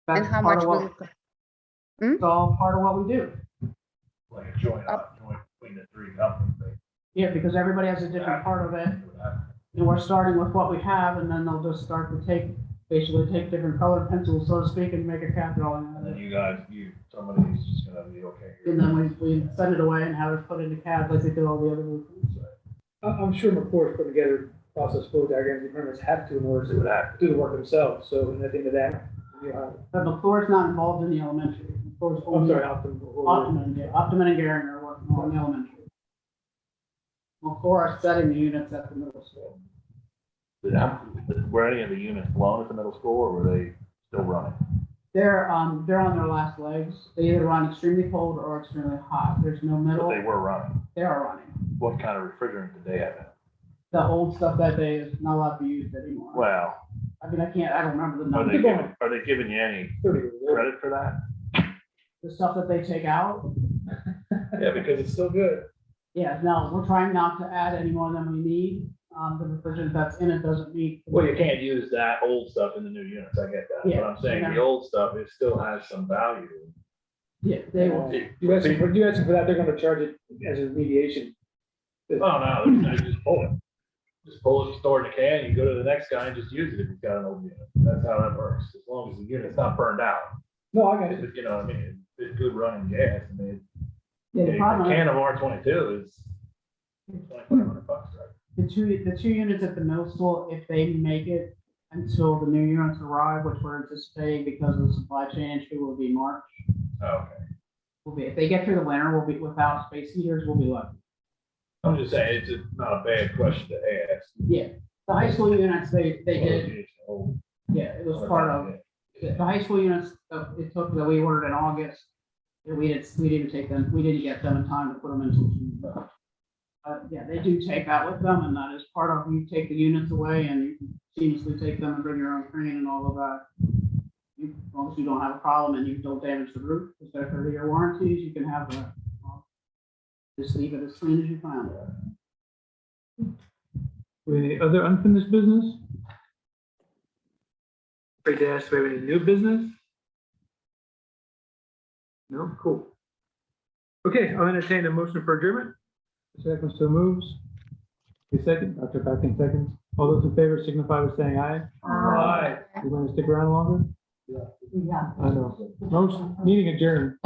That's And how part much of will what, it cost? it's all part of what we do. Like a joint between the three companies. Yeah, because everybody has a different part of it. And we're starting with what we have, and then they'll just start to basically take different colored pencils, so to speak, and make a CAD drawing out And of then it. somebody's just gonna be okay. And then we send it away and have it put into CAD like they do all the other blueprints. I'm sure McCore's put together process flow diagrams, the permits have to in order to do the work themselves, so, and I think that, But McClure's not involved in the elementary. McClure's I'm only sorry, Optimum, yeah, Optimum and Gehring are working on the elementary. McClure are setting the units at the middle school. Were any of the units blown at the middle school, or were they still running? They're on their last legs. They either run extremely cold or extremely hot. There's no But middle. they were running. They are running. What kind of refrigerant did they have in it? The old stuff that they is not allowed to be used anymore. Well, I mean, I don't remember the are number. they giving you any credit for that? The stuff that they take out. Yeah, because it's still good. Yeah, no, we're trying not to add any more than we need. The refrigerant that's in it doesn't meet. Well, you can't use that old stuff in the new units, I get that, Yeah, but I'm saying yeah. the old stuff, it still has some value. Yeah, they will. you ask them for that, they're gonna charge it as a mediation. Oh, no, I just pull it. Just pull it, store it in a can, you go to the next guy and just use it if he's got an old unit. That's how that works, as long as the unit's not burned out. No, I got it. You know what I mean? It's good running gas, I mean, Yeah, the a problem. can of R22 is $2,500, right? The two units at the middle school, if they make it until the new units arrive, which we're anticipating because of the supply chain issue, will be March. Oh, okay. If they get through the winter, we'll be without space heaters, we'll be lucky. I'm just saying, it's not a bad question to ask. Yeah, the high school units, they did, Oh, yeah, it was part of, the high school units, it took that we ordered in August. And we didn't take them, we didn't get them in time to put them into June. Yeah, they do take that with them, and that is part of, you take the units away and you can seamlessly take them and bring your own crane and all of that. As long as you don't have a problem and you don't damage the roof, because they're 30-year warranties, you can have that. Just leave it as clean as you found it. Any other unfinished business? Afraid to ask, do we have any new business? No, cool. Okay, I'll entertain a motion for adjournment. Second, so moves. A second, Dr. Packin seconds. All those in favor signify by saying aye. Aye. You want to stick around longer? Yeah. I know. Most meeting adjourned.